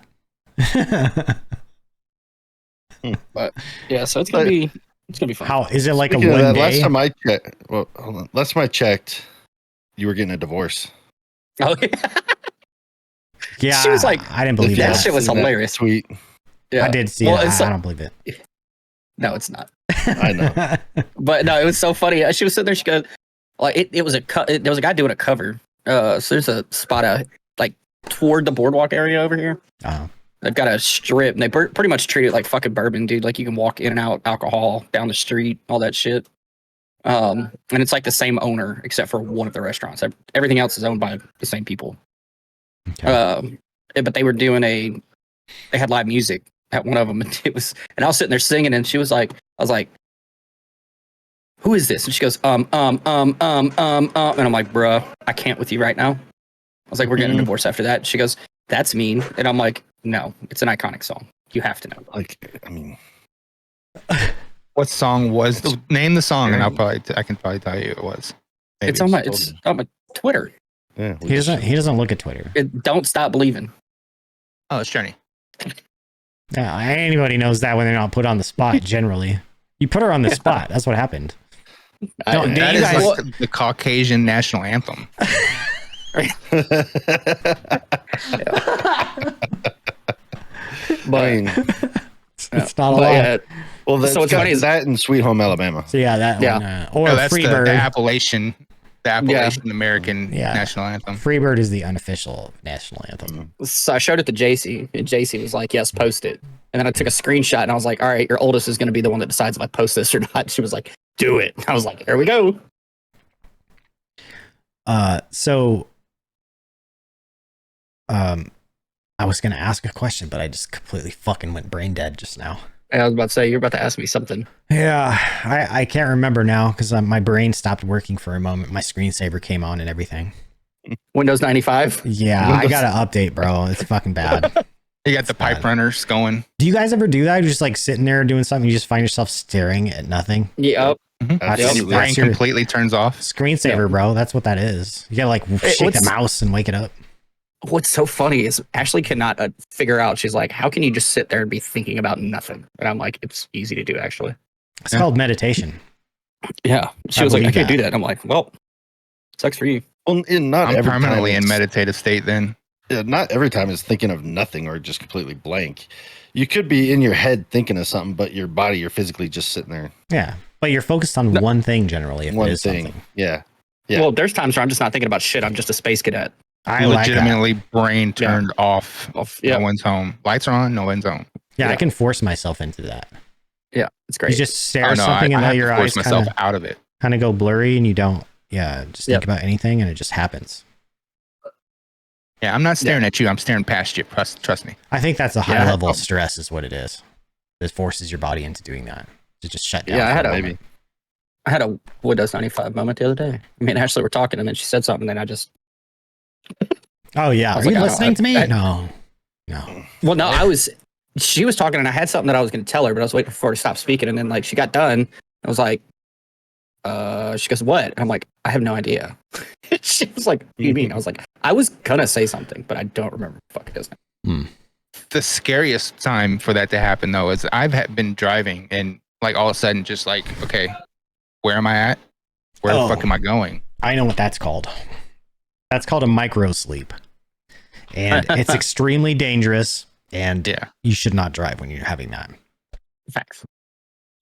Yeah, so it's going to be fun. How is it like Speaking a of one that, last day? time I checked, well, hold on. Last time I checked, you were getting a divorce. Oh, Yeah, She was like, I didn't believe that that. shit was Seen that hilarious. Tweet. Yeah. I did see Well, it. it's I don't believe it. No, it's not. I know. But no, it was so funny. She was sitting there. She goes, like, there was a guy doing a cover. So there's a spot out like toward the boardwalk area over here. Oh. They've got a strip, and they pretty much treat it like fucking bourbon, dude. Like you can walk in and out, alcohol down the street, all that shit. And it's like the same owner except for one of the restaurants. Everything else is owned by the same people. Okay. But they were doing they had live music at one of them, and and I was sitting there singing, and I was like, who is this? And she goes, and I'm like, bruh, I can't with you right now. I was like, we're getting a divorce after that. She goes, that's mean. And I'm like, no, it's an iconic song. You have to know. Like, I mean, What song was? Name the song, and I can probably tell you it was. Maybe. It's on my Twitter. yeah, He doesn't look at Twitter. Don't stop believing. Oh, it's Journey. Yeah, anybody knows that when they're not put on the spot. Generally, you put her on the spot. That's what happened. Don't- That you is guys- like the Caucasian national anthem. But I mean, It's not a but, lot. yeah, well, that's So what's funny is- that in Sweet Home Alabama. So yeah, that Yeah. one. Or No, that's Freebird. the Appalachian American Yeah. national anthem. Freebird is the unofficial national anthem. so I showed it to JC, and JC was like, yes, post it. And then I took a screenshot, and I was like, all right, your oldest is going to be the one that decides if I post this or not. She was like, do it. I was like, here we go. So I was gonna ask a question, but I just completely fucking went brain dead just now. And I was about to say, you're about to ask me something. Yeah, I can't remember now because my brain stopped working for a moment. My screensaver came on and everything. Windows 95. Yeah, I got to update, bro. It's fucking bad. You got the pipe runners going. Do you guys ever do that? You're just like sitting there doing something, you just find yourself staring at nothing. Yeah. That's- Your that's brain your completely turns off. screensaver, bro. That's what that is. You gotta like shake the what's- mouse and wake it up. What's so funny is Ashley cannot figure out. She's like, how can you just sit there and be thinking about nothing? And I'm like, it's easy to do, actually. It's called meditation. Yeah. She I was like, I believe can't that. do that. I'm like, well, sucks for you. Well, not I'm every permanently time in it's- meditative state then. Yeah, not every time is thinking of nothing or just completely blank. You could be in your head thinking of something, but your body, you're physically just sitting there. Yeah, but you're focused on one thing generally. If One it is thing. something. Yeah. Yeah. Well, there's times where I'm just not thinking about shit. I'm just a space cadet. I like that. Legitimately brain turned off. Yeah. No one's home. Lights are on, no one's home. Yeah, I Yeah. can force myself into that. Yeah. It's great. You just stare Oh, at no, something I and have let to your force eyes myself out of it. kind of go blurry and you don't, just Yep. think about anything and it just happens. Yeah, I'm not staring at you. I'm staring past you. Trust me. I think that's a high Yeah. level of stress is what it is. It forces your body into doing that. to just shut down. Yeah, maybe. I had a Wood Does 95 moment the other day. Me and Ashley were talking, and then she said something, and then I just. Oh yeah, I was are you like, listening to me? I- No. Well, no, I was. She was talking, and I had something that I was going to tell her, but I was waiting for her to stop speaking, and then like she got done. I was like, she goes, "What?" And I'm like, "I have no idea." She was like, "What do you mean?" I was like, "I was gonna say something, but I don't remember what the fuck it is." The scariest time for that to happen though is been driving and like all of a sudden just like, okay, where am I at? Where the fuck am I going? I know what that's called. That's called a micro sleep. And it's extremely dangerous, and you should not drive when you're having that. Facts.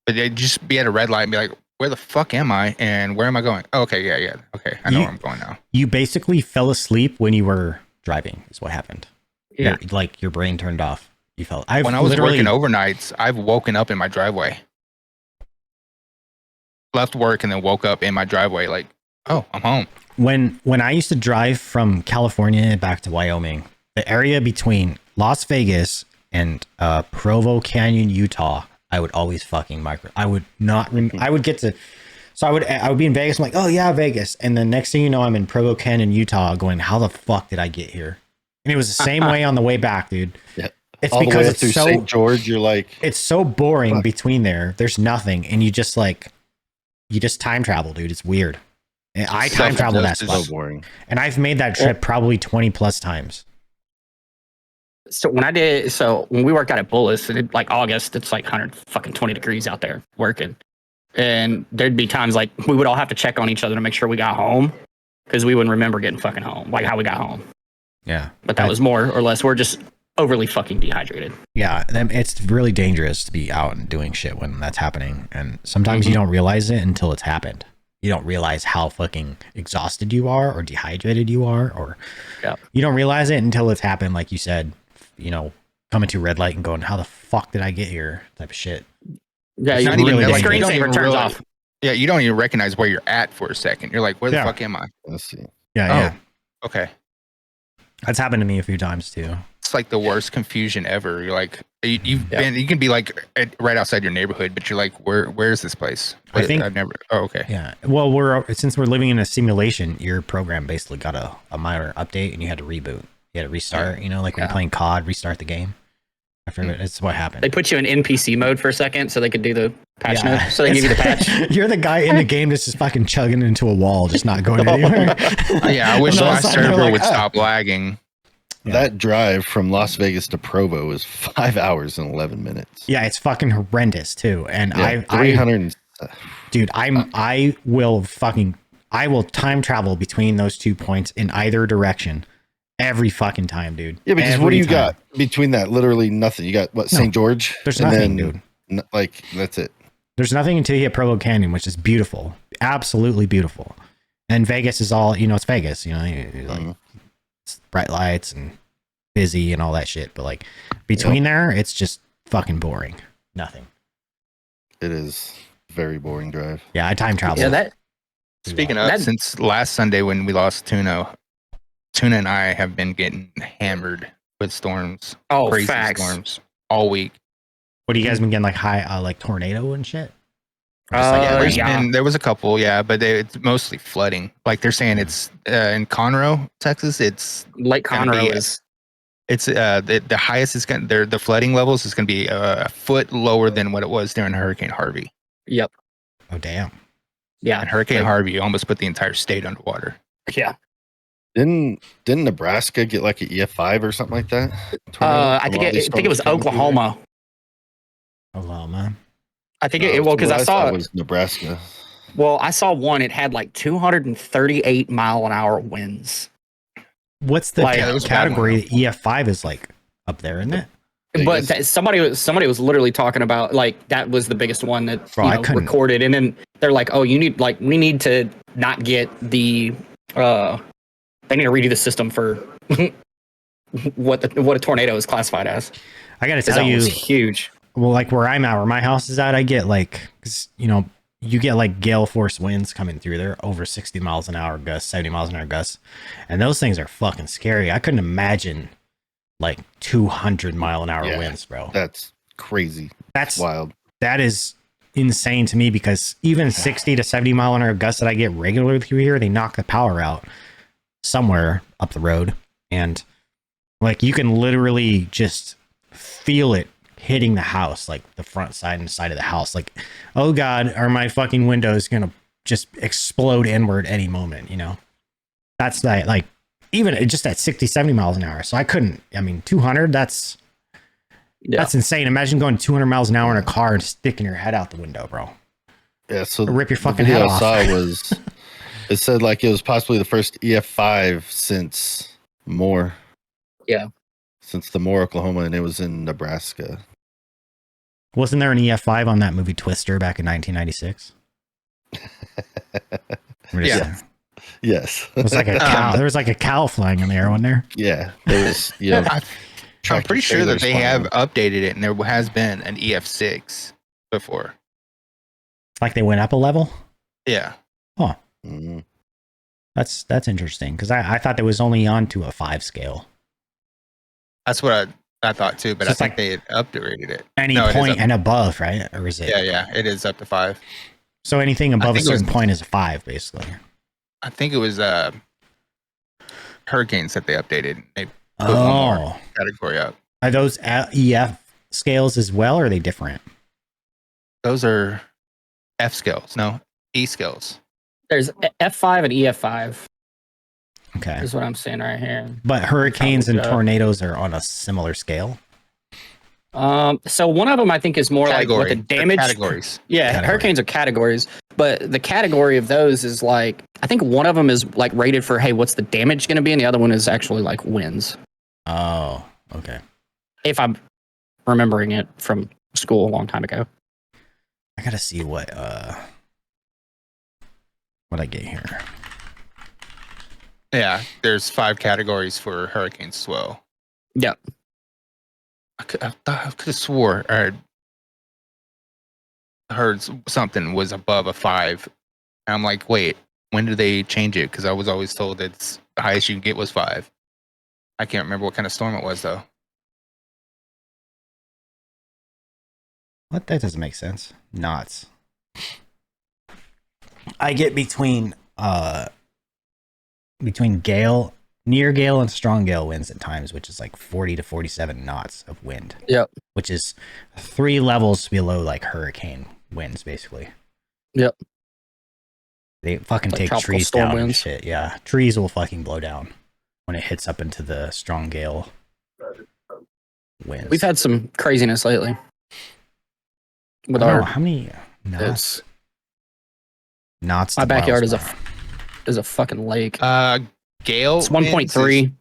But they'd just be at a red light and be like, where the fuck am I? And where am I going? Oh, okay, yeah. Okay, I know where I'm going now. You basically fell asleep when you were driving, is what happened. Yeah. Like your brain turned off. You felt. When I was working overnights, I've woken up in my driveway. Left work and then woke up in my driveway like, oh, I'm home. When I used to drive from California back to Wyoming, the area between Las Vegas and Provo Canyon, Utah, I would always fucking I would not. I would get to. So I would be in Vegas. I'm like, oh yeah, Vegas. And the next thing you know, I'm in Provo Canyon, Utah, going, how the fuck did I get here? And it was the same way on the way back, dude. Yeah. It's All because the way it's through so St. George. You're like, it's so boring fuck. between there. There's nothing, and you just time travel, dude. It's weird. And I time travel that so spot, boring. and I've made that trip probably 20 plus times. So when we worked out at Bullis, and like August, it's like 120 degrees out there working, and there'd be times like we would all have to check on each other to make sure we got home because we wouldn't remember getting fucking home, like how we got home. Yeah, but that was more or less we're just overly fucking dehydrated. Yeah, it's really dangerous to be out and doing shit when that's happening, and sometimes you don't realize it until it's happened. You don't realize how fucking exhausted you are or dehydrated you are, or you don't realize it until it's happened, like you said, coming to red light and going, how the fuck did I get here, type of shit. Yeah, it's not even the like, screensaver turns off. Yeah, you don't even recognize where you're at for a second. You're like, where the fuck am I? Let's see. Yeah. Okay. That's happened to me a few times too. It's like the worst confusion ever. You're like, you can be like right outside your neighborhood, but you're like, where is this place? I think I've never. Oh, okay. Yeah. Well, since we're living in a simulation, your program basically got a minor update, and you had to reboot. You had to restart. Like when you're playing COD, restart the game. That's what happened. They put you in NPC mode for a second so they could do the patch notes. So they give you the patch. You're the guy in the game that's just fucking chugging into a wall, just not going anywhere. Yeah, I wish my server would stop lagging. Yeah. That drive from Las Vegas to Provo is 5 hours and 11 minutes. Yeah, it's fucking horrendous too. And 300. Dude, I will time travel between those 2 points in either direction. Every fucking time, dude. Yeah, because what do you got between that? Literally nothing. You got what? St. George? There's nothing, dude. Like, that's it. There's nothing until you hit Provo Canyon, which is beautiful. Absolutely beautiful. And Vegas is all, it's Vegas, it's bright lights and busy and all that shit. But like between there, it's just fucking boring. Nothing. It is very boring drive. Yeah, I time travel. Yeah, Speaking of, since last Sunday when we lost Tuna and I have been getting hammered with storms. Oh, crazy facts. storms all week. What have you guys been getting, like high, like tornado and shit? There was a couple, but it's mostly flooding. Like they're saying it's in Conroe, Texas. It's Lake Conroe is. It's the highest is going. The flooding levels is going to be a foot lower than what it was during Hurricane Harvey. Yep. Oh damn. Yeah. And Hurricane Harvey almost put the entire state underwater. Yeah. Didn't Nebraska get like an EF5 or something like that? I think it was Oklahoma. Oklahoma. I think because I saw it was Nebraska. Well, I saw one. It had like 238 mile an hour winds. What's the category? EF5 is like up there, isn't it? But somebody was literally talking about like that was the biggest one that recorded, and then they're like, "Oh, we need to not get the they need to redo the system for what a tornado is classified as." I got to tell you, was huge. Well, like where I'm at, where my house is at, I get like, you get like gale force winds coming through. They're over 60 miles an hour gusts, 70 miles an hour gusts, and those things are fucking scary. I couldn't imagine like 200 mile an hour winds, bro. That's crazy. That's wild. That is insane to me because even 60 to 70 mile an hour gusts that I get regularly through here, they knock the power out somewhere up the road. And like you can literally just feel it hitting the house, like the front side and side of the house. Like, oh God, are my fucking windows going to just explode inward any moment, you know? That's like, even just at 60, 70 miles an hour. So I couldn't, 200, that's insane. Imagine going 200 miles an hour in a car and sticking your head out the window, bro. Yeah, so rip your fucking the head video off. I saw was, it said like it was possibly the first EF5 since Moore. Yeah. Since the Moore, Oklahoma, and it was in Nebraska. Wasn't there an EF5 on that movie Twister back in 1996? Yeah. Yes. It was like a cow. There was like a cow flying in the air, wasn't there? Yeah. There was, I'm pretty sure that they have flying. updated it, and there has been an EF6 before. Like they went up a level? Yeah. Huh. Mhm. That's interesting because I thought it was only on to a 5 scale. That's what I thought too, but So I it's think like they had upgraded it. Any No, it is point up- and above, right? Or is it? Yeah, it is up to 5. So anything above a think it was- certain point is a 5, basically. I think it was hurricanes that they updated. They put one more Oh, category up. are those EF scales as well, or are they different? Those are F scales, no E scales. There's F5 and EF5 Okay, is what I'm saying right here. but hurricanes and look it up. tornadoes are on a similar scale. So one of them I think is more like what the They're damage. categories. Yeah, Category. hurricanes are categories, but the category of those is like I think one of them is like rated for hey, what's the damage going to be, and the other one is actually like winds. Oh, okay. If I'm remembering it from school a long time ago. I gotta see what I get here. Yeah, there's 5 categories for hurricanes as well. Yeah. I could have swore or heard something was above a 5. And I'm like, wait, when did they change it? Because I was always told that the highest you can get was 5. I can't remember what kind of storm it was though. What? That doesn't make sense. Knots. I get between gale, near gale, and strong gale winds at times, which is like 40 to 47 knots of wind. Yep. Which is 3 levels below like hurricane winds, basically. Yep. They fucking Like take tropical trees storm down and winds. shit. Yeah, trees will fucking blow down when it hits up into the strong gale winds. We've had some craziness lately. With I don't our know, how many knots? it's, Knots. my to backyard miles is per hour. is a fucking lake. Gale. It's 1.3.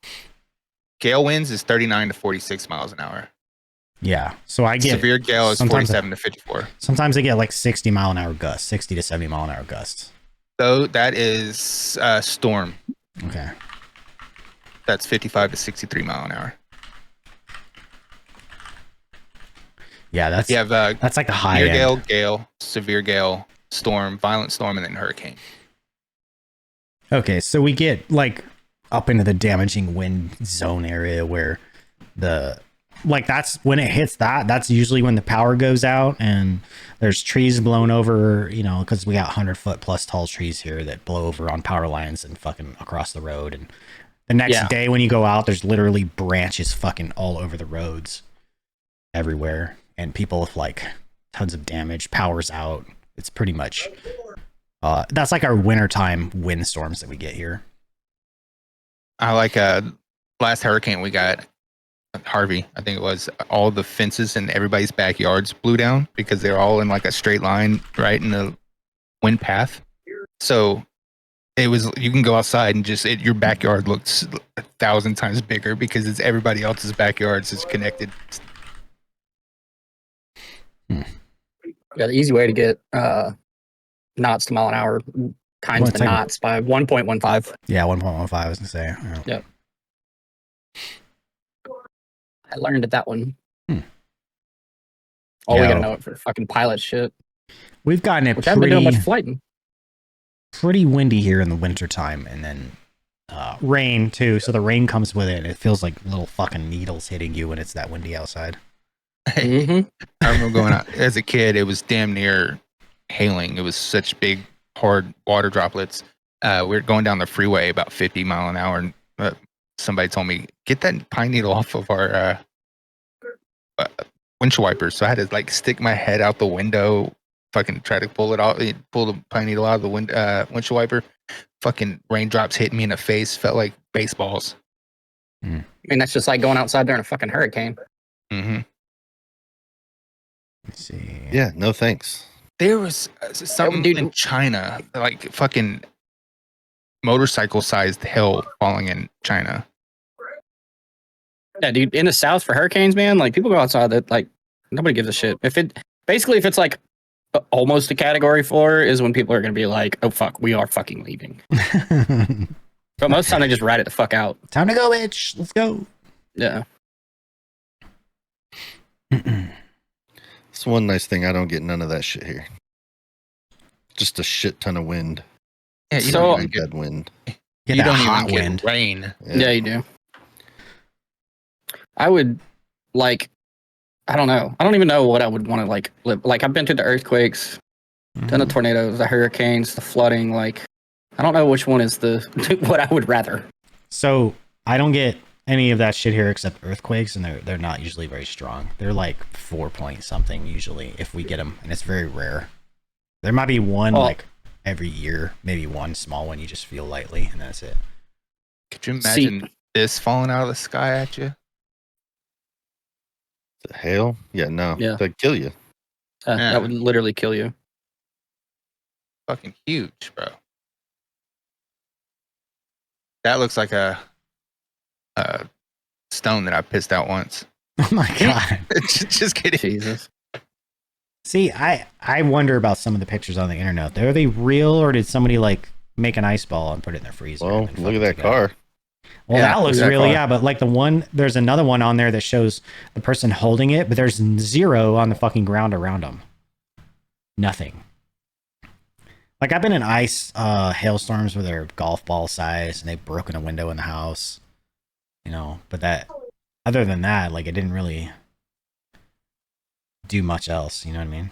Gale winds is 39 to 46 miles an hour. Yeah, so I get Severe gale is sometimes- 47 to 54. Sometimes I get like 60 mile an hour gusts, 60 to 70 mile an hour gusts. So that is storm. Okay. That's 55 to 63 mile an hour. Yeah, that's You have that's like the high near end. gale, severe gale, storm, violent storm, and then hurricane. Okay, so we get like up into the damaging wind zone area where that's when it hits that's usually when the power goes out and there's trees blown over, because we got 100-foot plus tall trees here that blow over on power lines and fucking across the road. And the next day when you go out, there's literally branches fucking all over the roads everywhere. And people with like tons of damage, power's out. It's pretty much that's like our wintertime windstorms that we get here. I like last hurricane we got, Harvey, I think it was, all the fences in everybody's backyards blew down because they're all in like a straight line right in the wind path. So it was, you can go outside and just your backyard looks 1,000 times bigger because it's everybody else's backyards is connected. Yeah, the easy way to get knots to mile an hour times One the second. knots by 1.15. Yeah, 1.15 I was gonna say. Yeah. I learned at that one. Hmm. All we Yeah. gotta know it for fucking pilot shit. We've gotten it Which I haven't been doing pretty much flighting. pretty windy here in the wintertime, and then rain too. So the rain comes with it. And it feels like little fucking needles hitting you when it's that windy outside. Mm-hmm. I remember going out as a kid, it was damn near hailing. It was such big, hard water droplets. We were going down the freeway about 50 mile an hour, and somebody told me, "Get that pine needle off of our uh, windshield wipers." So I had to like stick my head out the window, fucking try to pull it out, pull the pine needle out of the windshield wiper. Fucking raindrops hitting me in the face, felt like baseballs. I mean, that's just like going outside during a fucking hurricane. Mm-hmm. Let's see. Yeah, no thanks. There was something dude. in China, like fucking motorcycle-sized hail falling in China. Yeah, dude. In the South for hurricanes, man, like people go outside that like nobody gives a shit. If it's like almost a category 4 is when people are gonna be like, oh fuck, we are fucking leaving. But most of the time they just ride it the fuck out. Time to go, bitch. Let's go. Yeah. It's one nice thing. I don't get none of that shit here. Just a shit ton of wind. Yeah, you don't Really bad wind. Get you that don't hot even wind. get rain. Yeah, you do. I would like I don't know. I don't even know what I would want to like live. Like I've been through the earthquakes, done the tornadoes, the hurricanes, the flooding, like I don't know which one is the what I would rather. So I don't get any of that shit here except earthquakes, and they're not usually very strong. They're like 4 point something usually if we get them, and it's very rare. There might be one like every year, maybe one small one you just feel lightly, and that's it. Could you imagine this falling out of the sky at you? The hail? Yeah, no. Yeah. That'd kill you. Yeah. That would literally kill you. Fucking huge, bro. That looks like a stone that I pissed out once. Oh my god. Just kidding. Jesus. See, I wonder about some of the pictures on the internet. Are they real, or did somebody like make an ice ball and put it in their freezer? Well, and look at fuck it that together? car. Well, Yeah, that looks look at that real, car. yeah. But like there's another one on there that shows the person holding it, but there's 0 on the fucking ground around them. Nothing. Like I've been in ice hailstorms where they're golf ball size and they've broken a window in the house, you know. But that, other than that, like it didn't really do much else. You know what I mean?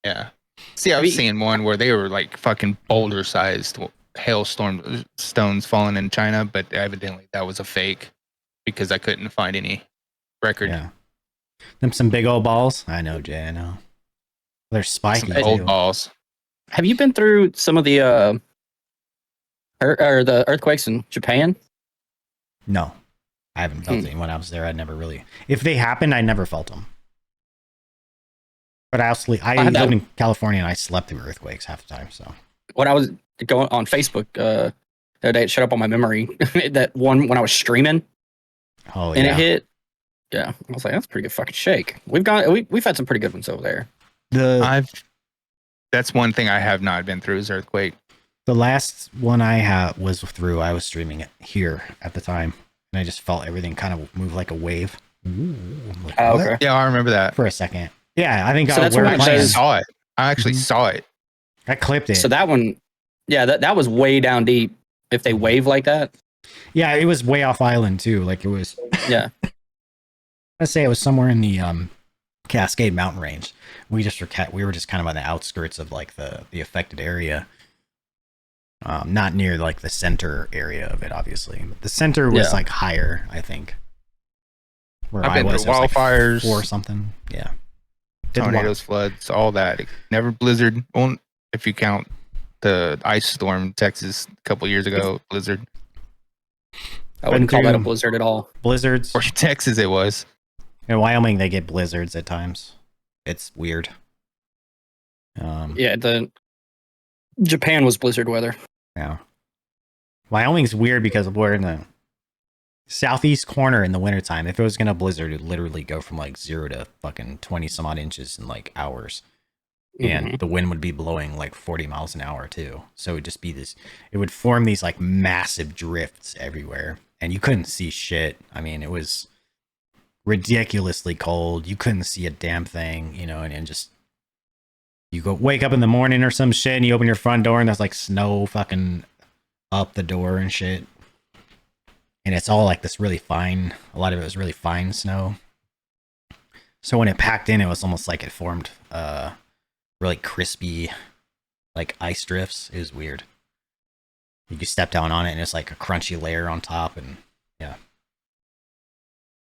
Yeah. See, I was seeing one where they were like fucking boulder-sized hailstorm stones falling in China, but evidently that was a fake because I couldn't find any record. Yeah. Them some big old balls. I know, Jay. I know. They're spiky. Some old too. balls. Have you been through some of the or the earthquakes in Japan? No, I haven't felt any when I was there. I never really. If they happened, I never felt them. But I had that- lived in California and I slept through earthquakes half the time. So When I was going on Facebook the other day, it showed up on my memory that one when I was streaming oh and yeah, it hit. Yeah, I was like, that's a pretty good fucking shake. We've had some pretty good ones over there. That's one thing I have not been through is earthquake. the last one I was through. I was streaming it here at the time, and I just felt everything kind of move like a wave. Ooh, like, Oh, what? okay. Yeah, I remember that. For a second. Yeah, I think So that's we were what it I playing. actually says. saw it. I actually Mhm. saw it. I clipped it. So that one, yeah, that was way down deep. If they wave like that, Yeah, it was way off island too. Like it was. yeah. Let's say it was somewhere in the Cascade Mountain Range. We were just kind of on the outskirts of like the affected area, not near like the center area of it, obviously. But the center was Yeah. like higher, I think. Where I've been it was through like wildfires, 4 or something. Yeah, Did tornadoes, floods, all that. Never blizzard. Well, if you count the ice storm in Texas a couple years ago, blizzard. I wouldn't call that a through- blizzard at all. blizzards. Or Texas, it was. In Wyoming, they get blizzards at times. It's weird. Yeah, the Japan was blizzard weather. Yeah. Wyoming's weird because we're in the southeast corner in the wintertime. If it was going to blizzard, it'd literally go from like 0 to fucking 20 some odd inches in like hours. And the wind would be blowing like 40 miles an hour too. So it would just be it would form these like massive drifts everywhere. And you couldn't see shit. I mean, it was ridiculously cold. You couldn't see a damn thing, you know, and just you wake up in the morning or some shit and you open your front door and there's like snow fucking up the door and shit. And it's all like this really fine, a lot of it was really fine snow. So when it packed in, it was almost like it formed really crispy, like ice drifts. It was weird. You just step down on it and it's like a crunchy layer on top, and yeah,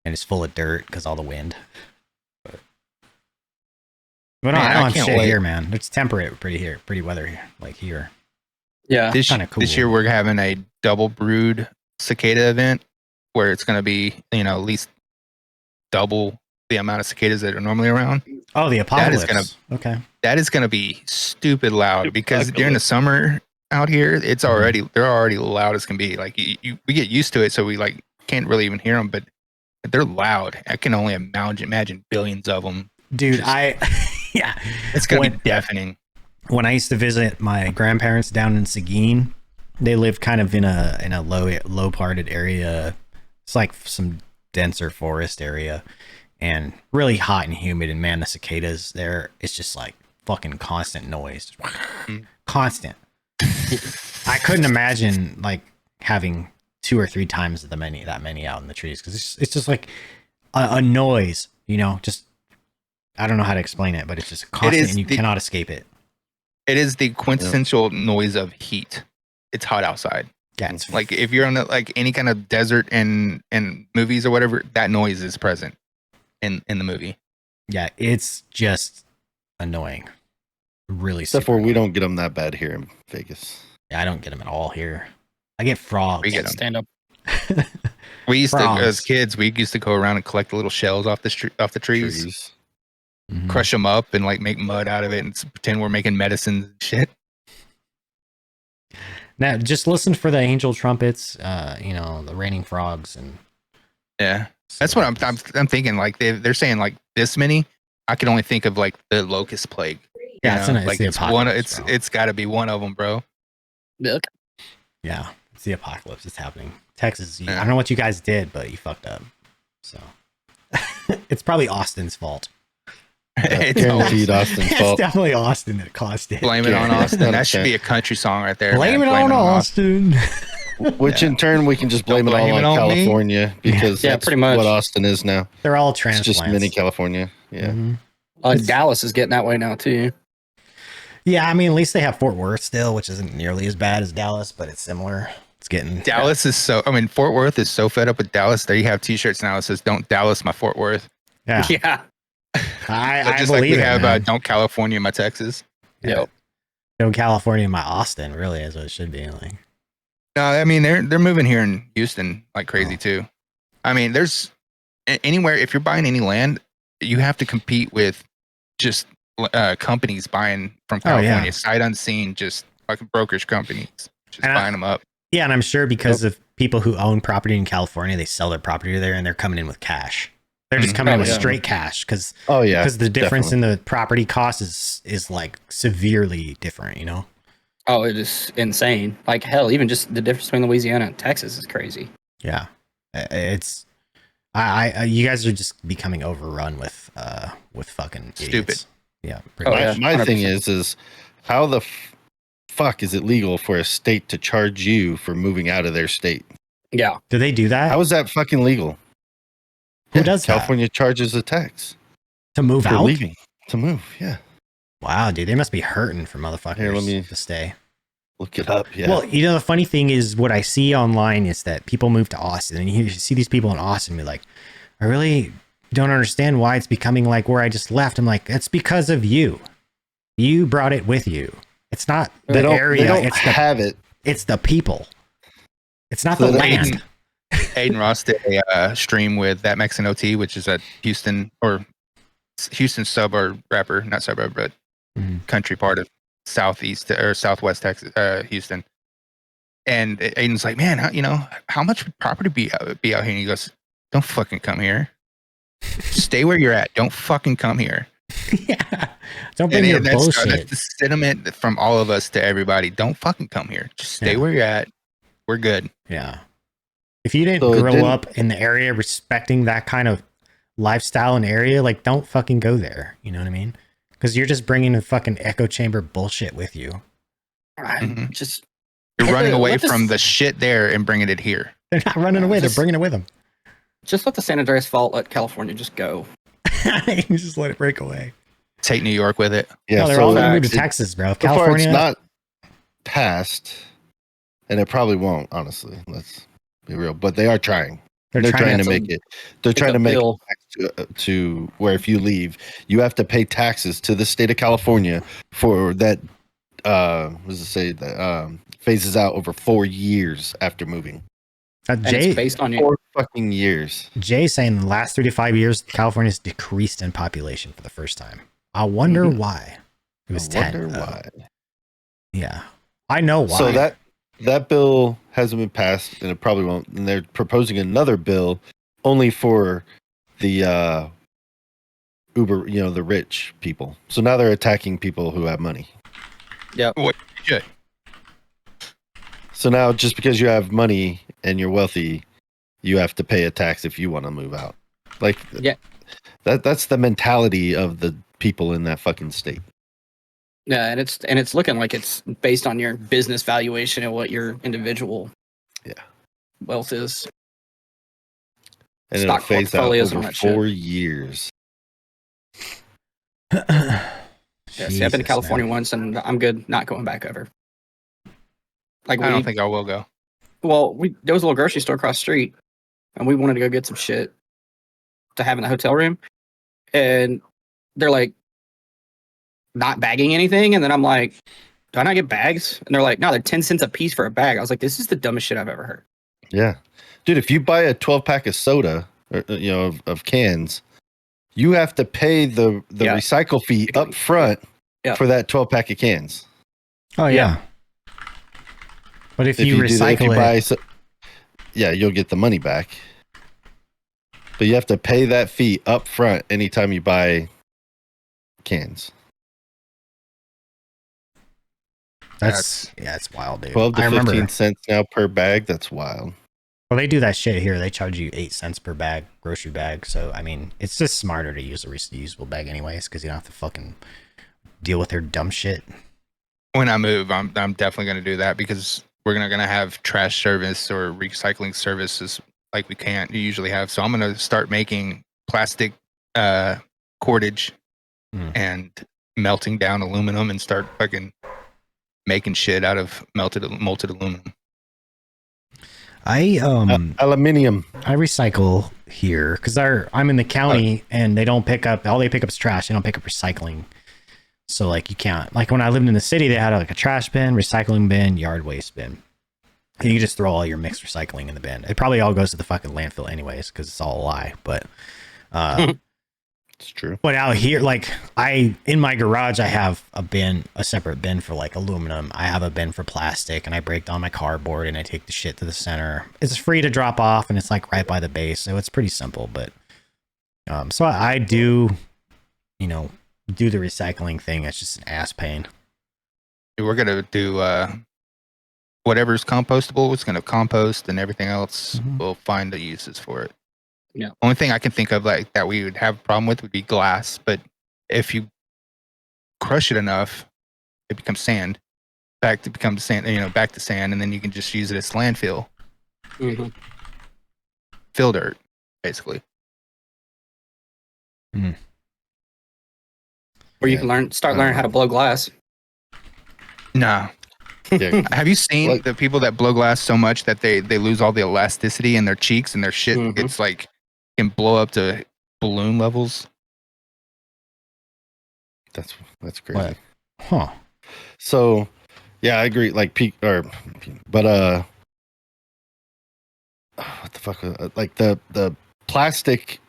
and it's full of dirt because all the wind. But no, Man, I I don't have can't shit wait. here, man. It's temperate, pretty weather here, like here. Yeah. This Kinda cool. this year we're having a double brood cicada event where it's going to be, you know, at least double the amount of cicadas that are normally around. Oh, the apocalypse. gonna- Okay. That is going to be stupid loud Stupid because during the apocalypse. summer out here, it's Mhm. already they're already loud as can be. Like we get used to it, so we like can't really even hear them, but they're loud. I can only imagine billions of them. Dude, Just- yeah. It's going to When- be deafening. When I used to visit my grandparents down in Seguin, they lived kind of in a low parted area. It's like some denser forest area, and really hot and humid. And man, the cicadas there, it's just like fucking constant noise, constant. I couldn't imagine like having 2 or 3 times that many out in the trees, because it's just like a noise, you know. Just I don't know how to explain it, but it's just constant, is and you the- cannot escape it. It is the quintessential noise of heat. It's hot outside. Yeah, it's Like if you're on like any kind of desert and movies or whatever, that noise is present in the movie. yeah, it's just annoying. Really, Except super for we annoying. don't get them that bad here in Vegas. Yeah, I don't get them at all here. I get frogs. We get Can't 'em. stand up. We used to, Frogs. as kids, we used to go around and collect the little shells off the trees, Mhm. crush them up, and like make mud out of it, and pretend we're making medicines and shit. Now, just listen for the angel trumpets. You know, the raining frogs, and Yeah, that's what I'm thinking. Like they're saying like this many. I can only think of like the locust plague. Yeah, it's like the it's one. apocalypse, bro. It's got to be one of them, bro. Milk. Yeah, it's the apocalypse. It's happening. Texas. I Yeah. don't know what you guys did, but you fucked up. So it's probably Austin's fault. It's Guaranteed Austin's It's fault. definitely Austin that caused it. Blame it on Yeah. Austin. That should be a country song right there. Blame man. it on Austin. Which in turn we can just blame it all blame on it on me. California because Yeah, that's pretty much. what Austin is now. They're all It's transplants. just mini California. Yeah. Mhm. Dallas is getting that way now too. Yeah, I mean, at least they have Fort Worth still, which isn't nearly as bad as Dallas, but it's similar. It's getting Dallas is so. I mean, Fort Worth is so fed up with Dallas. There you have T-shirts now that says "Don't Dallas my Fort Worth." Yeah, Yeah. I Just like believe we it. have Man. "Don't California my Texas." Yep. No, California, my Austin, really is what it should be. Like, No, I mean they're moving here in Houston like crazy Oh. too. I mean, there's anywhere if you're buying any land, you have to compete with just companies buying from Oh, yeah. California, sight unseen, just like brokerage companies, just And buying them up. yeah, and I'm sure because of people who own property in California, they sell their property there, and they're coming in with cash. They're just Mhm. coming in Oh, with yeah. straight cash because Oh yeah. the difference definitely. in the property cost is like severely different. You know. Oh, it is insane. Like hell, even just the difference between Louisiana and Texas is crazy. Yeah, it's. You guys are just becoming overrun with fucking idiots. Stupid. Yeah. Pretty Oh, much. yeah. My thing 100%. is how the fuck is it legal for a state to charge you for moving out of their state? Yeah. Do they do that? How is that fucking legal? Who does that? California charges a tax To move for out? leaving to move. Yeah, Wow, dude, they must be hurting for motherfuckers Here, let me- to stay. look it up. Yeah. Well, you know, the funny thing is what I see online is that people move to Austin, and you see these people in Austin be like, I really don't understand why it's becoming like where I just left. I'm like, it's because of you. You brought it with you. It's not the they don't, area, they don't it's the have it. it's the people. It's not So the they- land. Aiden Ross did a stream with That Mexican OT, which is a Houston suburb rapper, not suburb, but Mhm. country part of southeast or southwest Texas, Houston. And Aiden's like, man, how much would property be out here? And he goes, don't fucking come here. Stay where you're at. Don't fucking come here. Yeah. Don't bring your that's bullshit. the sentiment from all of us to everybody. Don't fucking come here. Just stay Yeah. where you're at. We're good. Yeah. If you didn't So it grow didn't- up in the area respecting that kind of lifestyle and area, like, don't fucking go there. You know what I mean? Because you're just bringing a fucking echo chamber bullshit with you. Mhm. Just You're Let running the- away let this- from the shit there and bringing it here. They're not running away. They're Just- bringing it with them. let the San Andreas fault let California just go. You just let it break away. Take New York with it. Yeah, No, they're so all going to move to it- Texas, bro. so far it's California. not passed, and it probably won't. Honestly, let's be real. But they are trying. They're trying to make it. They're it's trying a to make bill. it to where if you leave, you have to pay taxes to the state of California for that. What does it say that phases out over 4 years after moving? And Jay, it's based on your 4 fucking years. Jay saying the last 3 to 5 years, California's decreased in population for the first time. I wonder why. It was 10. Wonder though. why. Yeah, I know why. So that bill hasn't been passed, and it probably won't. And they're proposing another bill only for the Uber, the rich people. So now they're attacking people who have money. Shit. So now, just because you have money and you're wealthy, you have to pay a tax if you want to move out. Like, Yeah. that's the mentality of the people in that fucking state. Yeah, and it's looking like it's based on your business valuation and what your individual wealth is. And it'll Stock phase out portfolios and over all that shit. 4 years. Yeah, see, I've been to Jesus, California man. once, and I'm good not going back ever. Like I don't think I will go. there was a little grocery store across the street, and we wanted to go get some shit to have in the hotel room, and they're like not bagging anything, and then I'm like, do I not get bags? And they're like, no, they're 10 cents a piece for a bag. I was like, this is the dumbest shit I've ever heard. Yeah. Dude, if you buy a 12-pack of soda, or, of cans, you have to pay the Yeah. recycle fee up front Yeah. for that 12-pack of cans. Oh yeah. But if you do that- recycle it, yeah, you'll get the money back. But you have to pay that fee up front anytime you buy cans. it's wild, dude. 12 to I 15 remember. cents now per bag. That's wild. Well, they do that shit here. They charge you 8 cents per bag, grocery bag. So I mean, it's just smarter to use a reusable bag, anyways, because you don't have to fucking deal with their dumb shit. When I move, I'm definitely going to do that because we're going to have trash service or recycling services like we can't usually have. So I'm going to start making plastic cordage and melting down aluminum and start fucking making shit out of molted aluminum. Aluminium. I recycle here because I'm in the county and they don't pick up. All they pick up is trash. They don't pick up recycling. So like you can't, like when I lived in the city, they had like a trash bin, recycling bin, yard waste bin. And you just throw all your mixed recycling in the bin. It probably all goes to the fucking landfill anyways, because it's all a lie. But It's true. but out here, like in my garage, I have a separate bin for like aluminum. I have a bin for plastic, and I break down my cardboard and I take the shit to the center. It's free to drop off, and it's like right by the base, so it's pretty simple. But so I do, do the recycling thing. It's just an ass pain. We're going to do whatever's compostable. It's going to compost, and everything else we'll find the uses for it. Yeah. Only thing I can think of like that we would have a problem with would be glass. But if you crush it enough, it becomes sand. Back to sand, and then you can just use it as landfill. Mm-hmm. Fill dirt, basically. Or you can start learning how to blow glass. Nah. Yeah. Have you seen Like- the people that blow glass so much that they lose all the elasticity in their cheeks and their shit? It's like can blow up to balloon levels. That's crazy. What? Huh. So, yeah, I agree. Like what the fuck? Like the plastic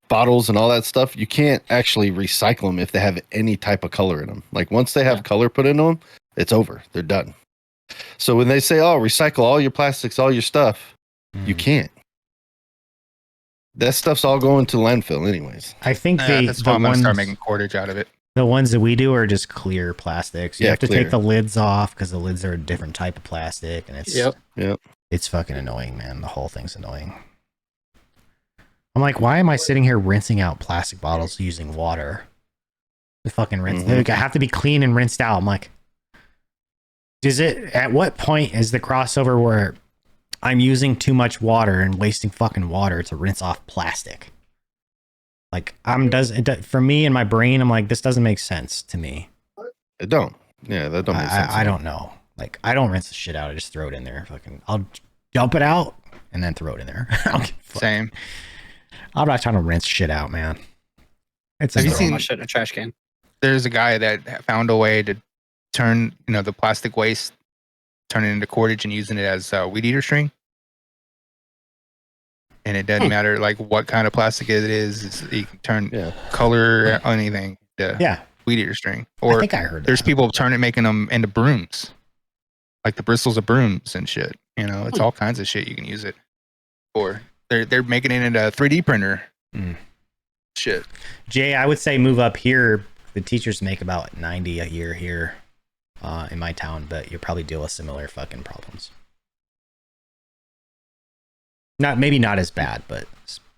bottles and all that stuff, you can't actually recycle them if they have any type of color in them. Like once they have color put into them, it's over. They're done. So when they say, "Oh, recycle all your plastics, all your stuff," you can't. That stuff's all going to landfill, anyways. I think That's why the I'm gonna ones start making cordage out of it. the ones that we do are just clear plastics. You Yeah, have to clear. take the lids off because the lids are a different type of plastic, and it's Yep. it's fucking annoying, man. The whole thing's annoying. I'm like, why am I sitting here rinsing out plastic bottles using water? The fucking rinse. Like, I have to be clean and rinsed out. I'm like, at what point is the crossover where I'm using too much water and wasting fucking water to rinse off plastic? Like for me in my brain, I'm like, this doesn't make sense to me. It don't. Yeah, that don't make sense. I don't know. Like, I don't rinse the shit out. I just throw it in there. Fucking, I'll dump it out and then throw it in there. Same. I'm not trying to rinse shit out, man. It's Have you Throw seen- my shit in a trash can? There's a guy that found a way to turn, the plastic waste, turn it into cordage and using it as weed eater string. And it doesn't matter like what kind of plastic it is. You can turn color or anything to weed eater string. Or I think I heard there's that. people making them into brooms, like the bristles of brooms and shit. It's all kinds of shit you can use it for. They're making it into a 3D printer. Shit. Jay, I would say move up here. The teachers make about 90 a year here in my town, but you'll probably deal with similar fucking problems. Maybe not as bad, but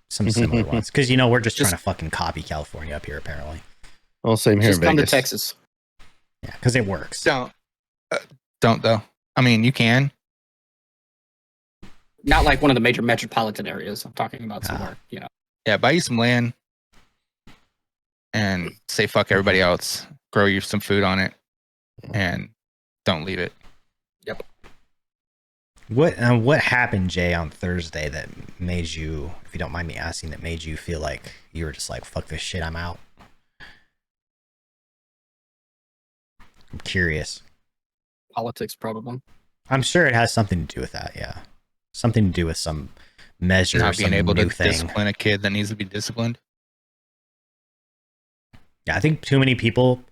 some similar ones. Because we're just trying to fucking copy California up here, apparently. Well, same here Just in come to Vegas. Texas. Yeah, because it works. Don't though. I mean, you can. Not like one of the major metropolitan areas. I'm talking about somewhere, Yeah, buy you some land and say fuck everybody else. Grow you some food on it and don't leave it. Yep. What happened, Jay, on Thursday that made you, if you don't mind me asking, that made you feel like you were just like, fuck this shit, I'm out? I'm curious. Politics, probably. I'm sure it has something to do with that, yeah. Something to do with some measure, Not being some able new to thing. discipline a kid that needs to be disciplined. Yeah, I think too many people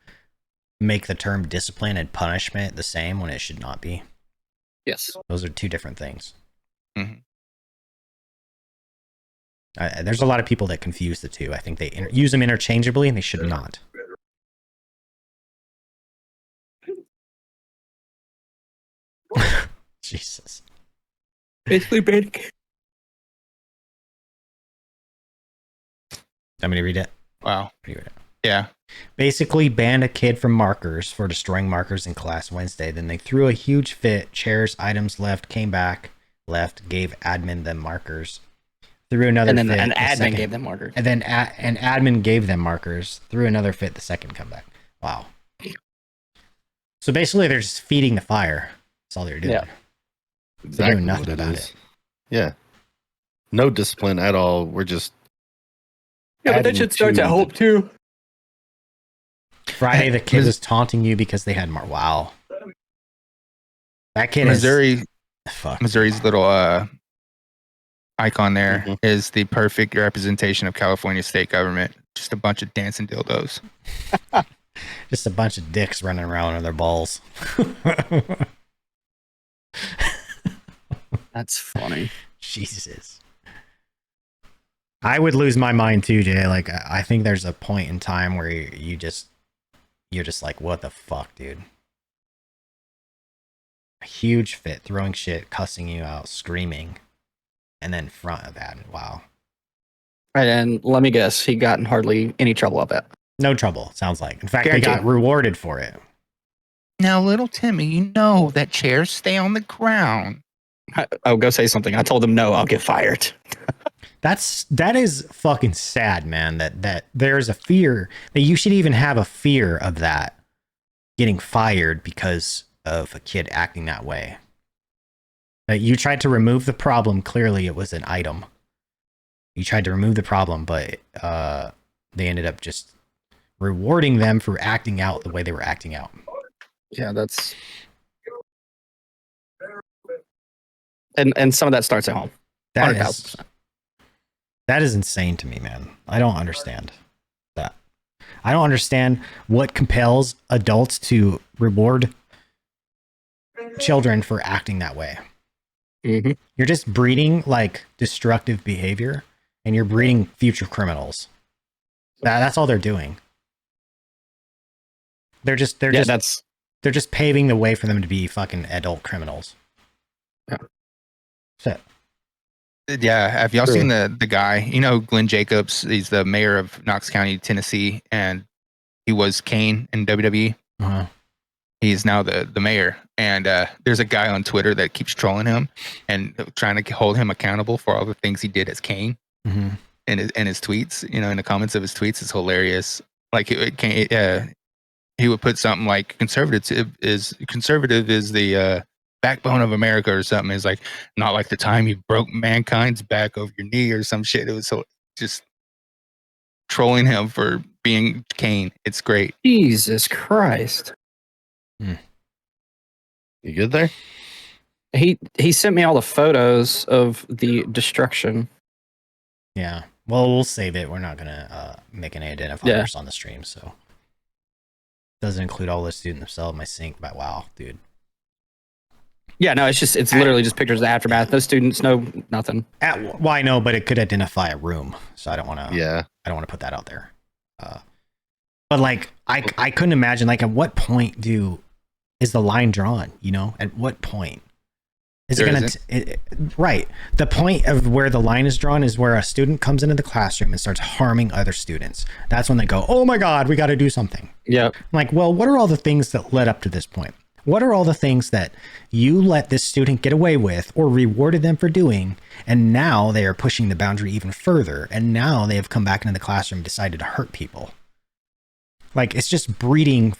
make the term discipline and punishment the same when it should not be. Yes. Those are two different things. Mhm. There's a lot of people that confuse the two. I think they use them interchangeably, and they should not. Jesus. Basically, basic. Want me to read it? Wow. Read it. Yeah. Basically banned a kid from markers for destroying markers in class Wednesday. Then they threw a huge fit. Chairs, items left, came back, left, gave admin them markers. Threw another And then fit. an the admin second- gave them markers. And then an admin gave them markers. Threw another fit the second comeback. Wow. So basically they're just feeding the fire. That's all they're doing. Yeah. They're doing what nothing about it. Yeah. No discipline at all. We're just Yeah, but that adding shit starts to at hope, too. Friday, the kid was taunting you because they had more. Wow. That kid Missouri, fuck. Missouri's little icon there Mhm. is the perfect representation of California state government. Just a bunch of dancing dildos. Just a bunch of dicks running around on their balls. That's funny. Jesus. I would lose my mind too, Jay. Like, I think there's a point in time where you're just like, what the fuck, dude? A huge fit, throwing shit, cussing you out, screaming, and then front of that. Wow. And let me guess, he got in hardly any trouble of it. No trouble, sounds like. In fact, Guaranteed. they got rewarded for it. Now, little Timmy, you know that chairs stay on the ground. I'll go say something. I told him no, I'll get fired. That is fucking sad, man. That there's a fear that you should even have a fear of that getting fired because of a kid acting that way. You tried to remove the problem. Clearly, it was an item. You tried to remove the problem, but they ended up just rewarding them for acting out the way they were acting out. Yeah, that's. And some of that starts at home. That 100,000%. That is insane to me, man. I don't understand that. I don't understand what compels adults to reward children for acting that way. Mm-hmm. You're just breeding like destructive behavior, and you're breeding future criminals. That's all they're doing. They're just paving the way for them to be fucking adult criminals. Yeah. So, Yeah, have y'all Sure. seen the guy? Glenn Jacobs. He's the mayor of Knox County, Tennessee, and he was Kane in WWE. uh-huh. He's now the mayor, and there's a guy on Twitter that keeps trolling him and trying to hold him accountable for all the things he did as Kane. Mm-hmm. in his tweets, in the comments of his tweets. It's hilarious. Like he would put something like conservative is the backbone of America or something. It's like not like the time you broke mankind's back over your knee or some shit. It was so just trolling him for being Kane. It's great. Jesus Christ. You good there? He sent me all the photos of the destruction. Yeah. Well, we'll save it. We're not gonna make any identifiers on the stream, so doesn't include all the students themselves. My sync, but wow, dude. Yeah, no, it's literally just pictures of the aftermath. Those students know nothing. Well, I know, but it could identify a room, so I don't want to. Yeah. I don't want to put that out there. But like, I couldn't imagine. Like, at what point is the line drawn? At what point is it gonna? Right. The point of where the line is drawn is where a student comes into the classroom and starts harming other students. That's when they go, "Oh my God, we got to do something." Yeah. I'm like, well, what are all the things that led up to this point? What are all the things that you let this student get away with or rewarded them for doing? And now they are pushing the boundary even further. And now they have come back into the classroom and decided to hurt people. Like, it's just breeding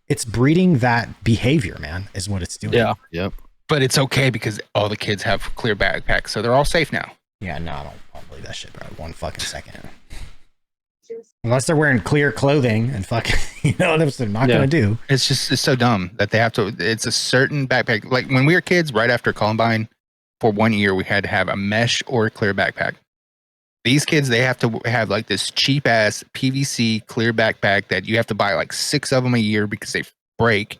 it's breeding that behavior, man, is what it's doing. Yeah. Yep. But it's okay because all the kids have clear backpacks, so they're all safe now. Yeah, no, I don't believe that shit, bro. 1 fucking second. Unless they're wearing clear clothing and fucking, that's they're not going to do. It's so dumb that they have to. It's a certain backpack. Like when we were kids, right after Columbine, for 1 year, we had to have a mesh or a clear backpack. These kids, they have to have like this cheap ass PVC clear backpack that you have to buy like 6 of them a year because they break.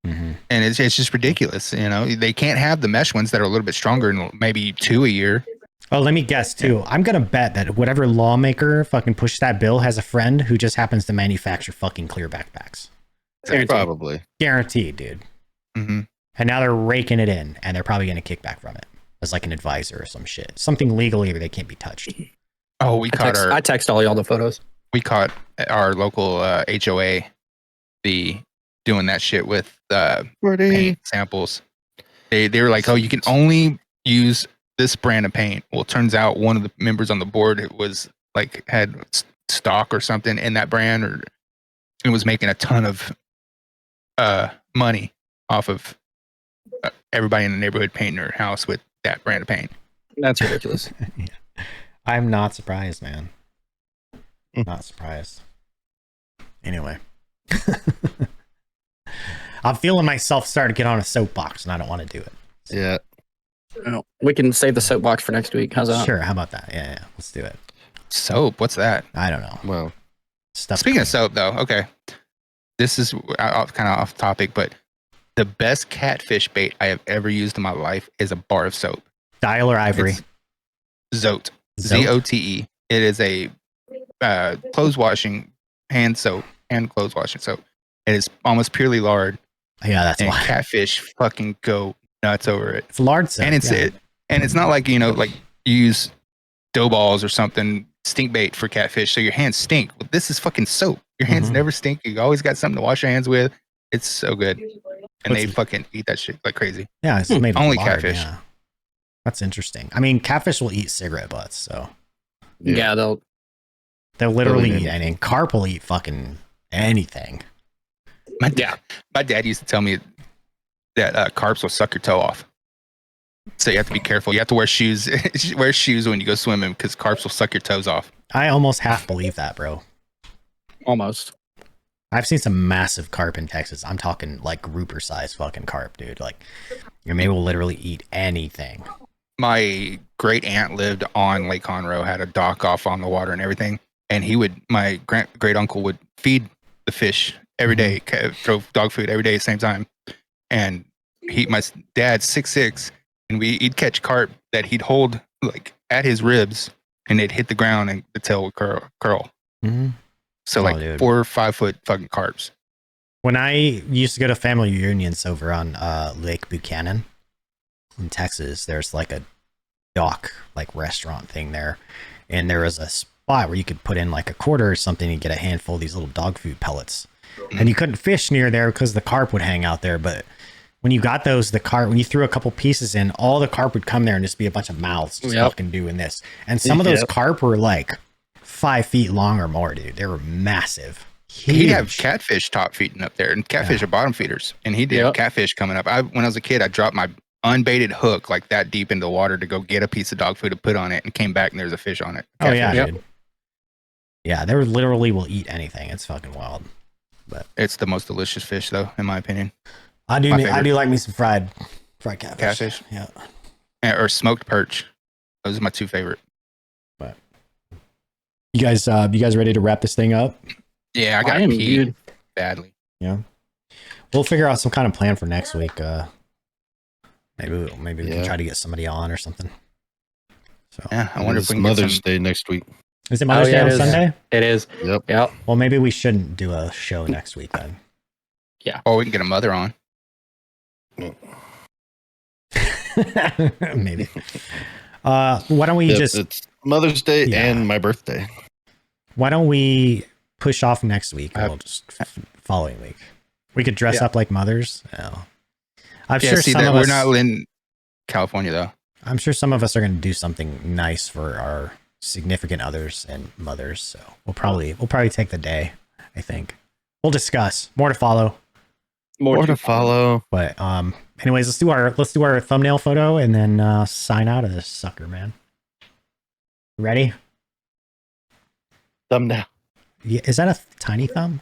Mm-hmm. And it's just ridiculous. They can't have the mesh ones that are a little bit stronger and maybe 2 a year. Oh, let me guess too. I'm gonna bet that whatever lawmaker fucking pushed that bill has a friend who just happens to manufacture fucking clear backpacks. Guaranteed. Probably. Guaranteed, dude. Mm-hmm. And now they're raking it in, and they're probably gonna kick back from it as like an advisor or some shit, something legally where they can't be touched. Oh, I text all y'all the photos. We caught our local HOA doing that shit with paint samples. They were like, oh, you can only use this brand of paint. Well, it turns out one of the members on the board had stock or something in that brand, or it was making a ton of money off of everybody in the neighborhood painting their house with that brand of paint. That's ridiculous. Yeah. I'm not surprised, man. Not surprised. Anyway. I'm feeling myself start to get on a soapbox, and I don't want to do it. Yeah. Well, we can save the soapbox for next week. How's that? Sure. How about that? Yeah. Let's do it. Soap? What's that? I don't know. Well, Stuff. Speaking of soap, though, okay. This is kind of off topic, but the best catfish bait I have ever used in my life is a bar of soap. Dial or Ivory? It's Zote. Zote. It is a clothes washing hand clothes washing soap. It is almost purely lard. Yeah, that's and why. Catfish fucking go nuts over it. It's lard soap. And it's not like, like you use dough balls or something, stink bait for catfish, so your hands stink. Well, this is fucking soap. Your hands never stink. You always got something to wash your hands with. It's so good. And they fucking eat that shit like crazy. Yeah, it's made with Only lard, catfish. Yeah. That's interesting. I mean, catfish will eat cigarette butts, so Yeah, they'll literally Totally eat anything. Carp will eat fucking anything. My dad used to tell me that carps will suck your toe off. So you have to be careful. You have to wear shoes. Wear shoes when you go swimming because carps will suck your toes off. I almost half believe that, bro. almost. I've seen some massive carp in Texas. I'm talking like grouper size fucking carp, dude. Like your mate will literally eat anything. My great aunt lived on Lake Conroe, had a dock off on the water and everything. And my great uncle would feed the fish every day, throw dog food every day at the same time. And my dad's 6'6", and he'd catch carp that he'd hold like at his ribs, and they'd hit the ground and the tail would curl. Mm-hmm. So Dude. 4 or 5 foot fucking carps. When I used to go to family reunions over on Lake Buchanan in Texas, there's like a dock, like restaurant thing there. And there was a spot where you could put in like a quarter or something and get a handful of these little dog food pellets. And you couldn't fish near there because the carp would hang out there. But when you got those, the carp, when you threw a couple pieces in, all the carp would come there and just be a bunch of mouths just Yep. fucking doing this. And some of those Yep. carp were like 5 feet long or more, dude. They were massive. He'd have Huge. catfish top feeding up there, and catfish Yeah. are bottom feeders. And he did Yep. catfish coming up. When I was a kid, I dropped my unbaited hook like that deep into the water to go get a piece of dog food to put on it, and came back and there's a fish on it. Oh yeah, Catfish. dude. Yeah, they literally will eat anything. It's fucking wild. It's the most delicious fish, though, in my opinion. I do. My I favorite. do like me some fried catfish. Catfish? Yeah. Or smoked perch. Those are my two favorite. You guys ready to wrap this thing up? Yeah, I got am, pee dude. badly. Yeah. We'll figure out some kind of plan for next week. Maybe we can Yeah. try to get somebody on or something. So Yeah, I wonder if It's we can get Mother's some. Day next week. is it Mother's Day yeah, on it is. Sunday? It is. Yep. Yep. Well, maybe we shouldn't do a show next week then. Oh, we can get a mother on. Maybe. Why don't we Yep, just it's Mother's Day Yeah. and my birthday. why don't we push off next week? And Uh, we'll just following week. We could dress Yeah. up like mothers. Oh. I'm Yeah, sure see some that of we're us. not in California though. I'm sure some of us are going to do something nice for our significant others and mothers. So we'll probably take the day. I think we'll discuss more to follow. More to follow. But anyways, let's do our thumbnail photo and then sign out of this sucker, man. Ready? Thumbnail. Yeah, is that a tiny thumb?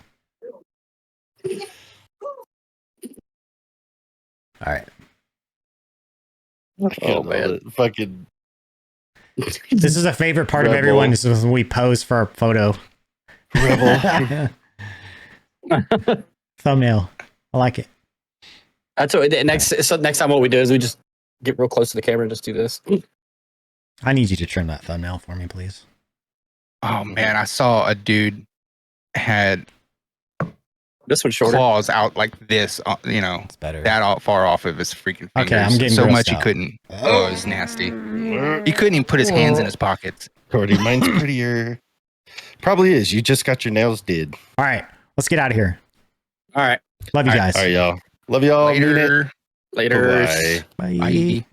All right. Oh, man. Fucking This is a favorite part of Rebel. everyone. This is when we pose for our photo. rebel. Thumbnail. I like it. That's what next time what we do is we just get real close to the camera and just do this. I need you to trim that thumbnail for me, please. Oh man, I saw a dude had This one's shorter. claws out like this, It's better. that all far off of his freaking fingers. Okay, I'm getting so grossed much he out. couldn't. Oh, it was nasty. He couldn't even put his hands in his pockets. Cordy, mine's prettier. Probably is. You just got your nails did. All right. Let's get out of here. All right. Love you All right, guys. All right, y'all. Love y'all. Mean it. Later. Later. Bye. Bye. Bye.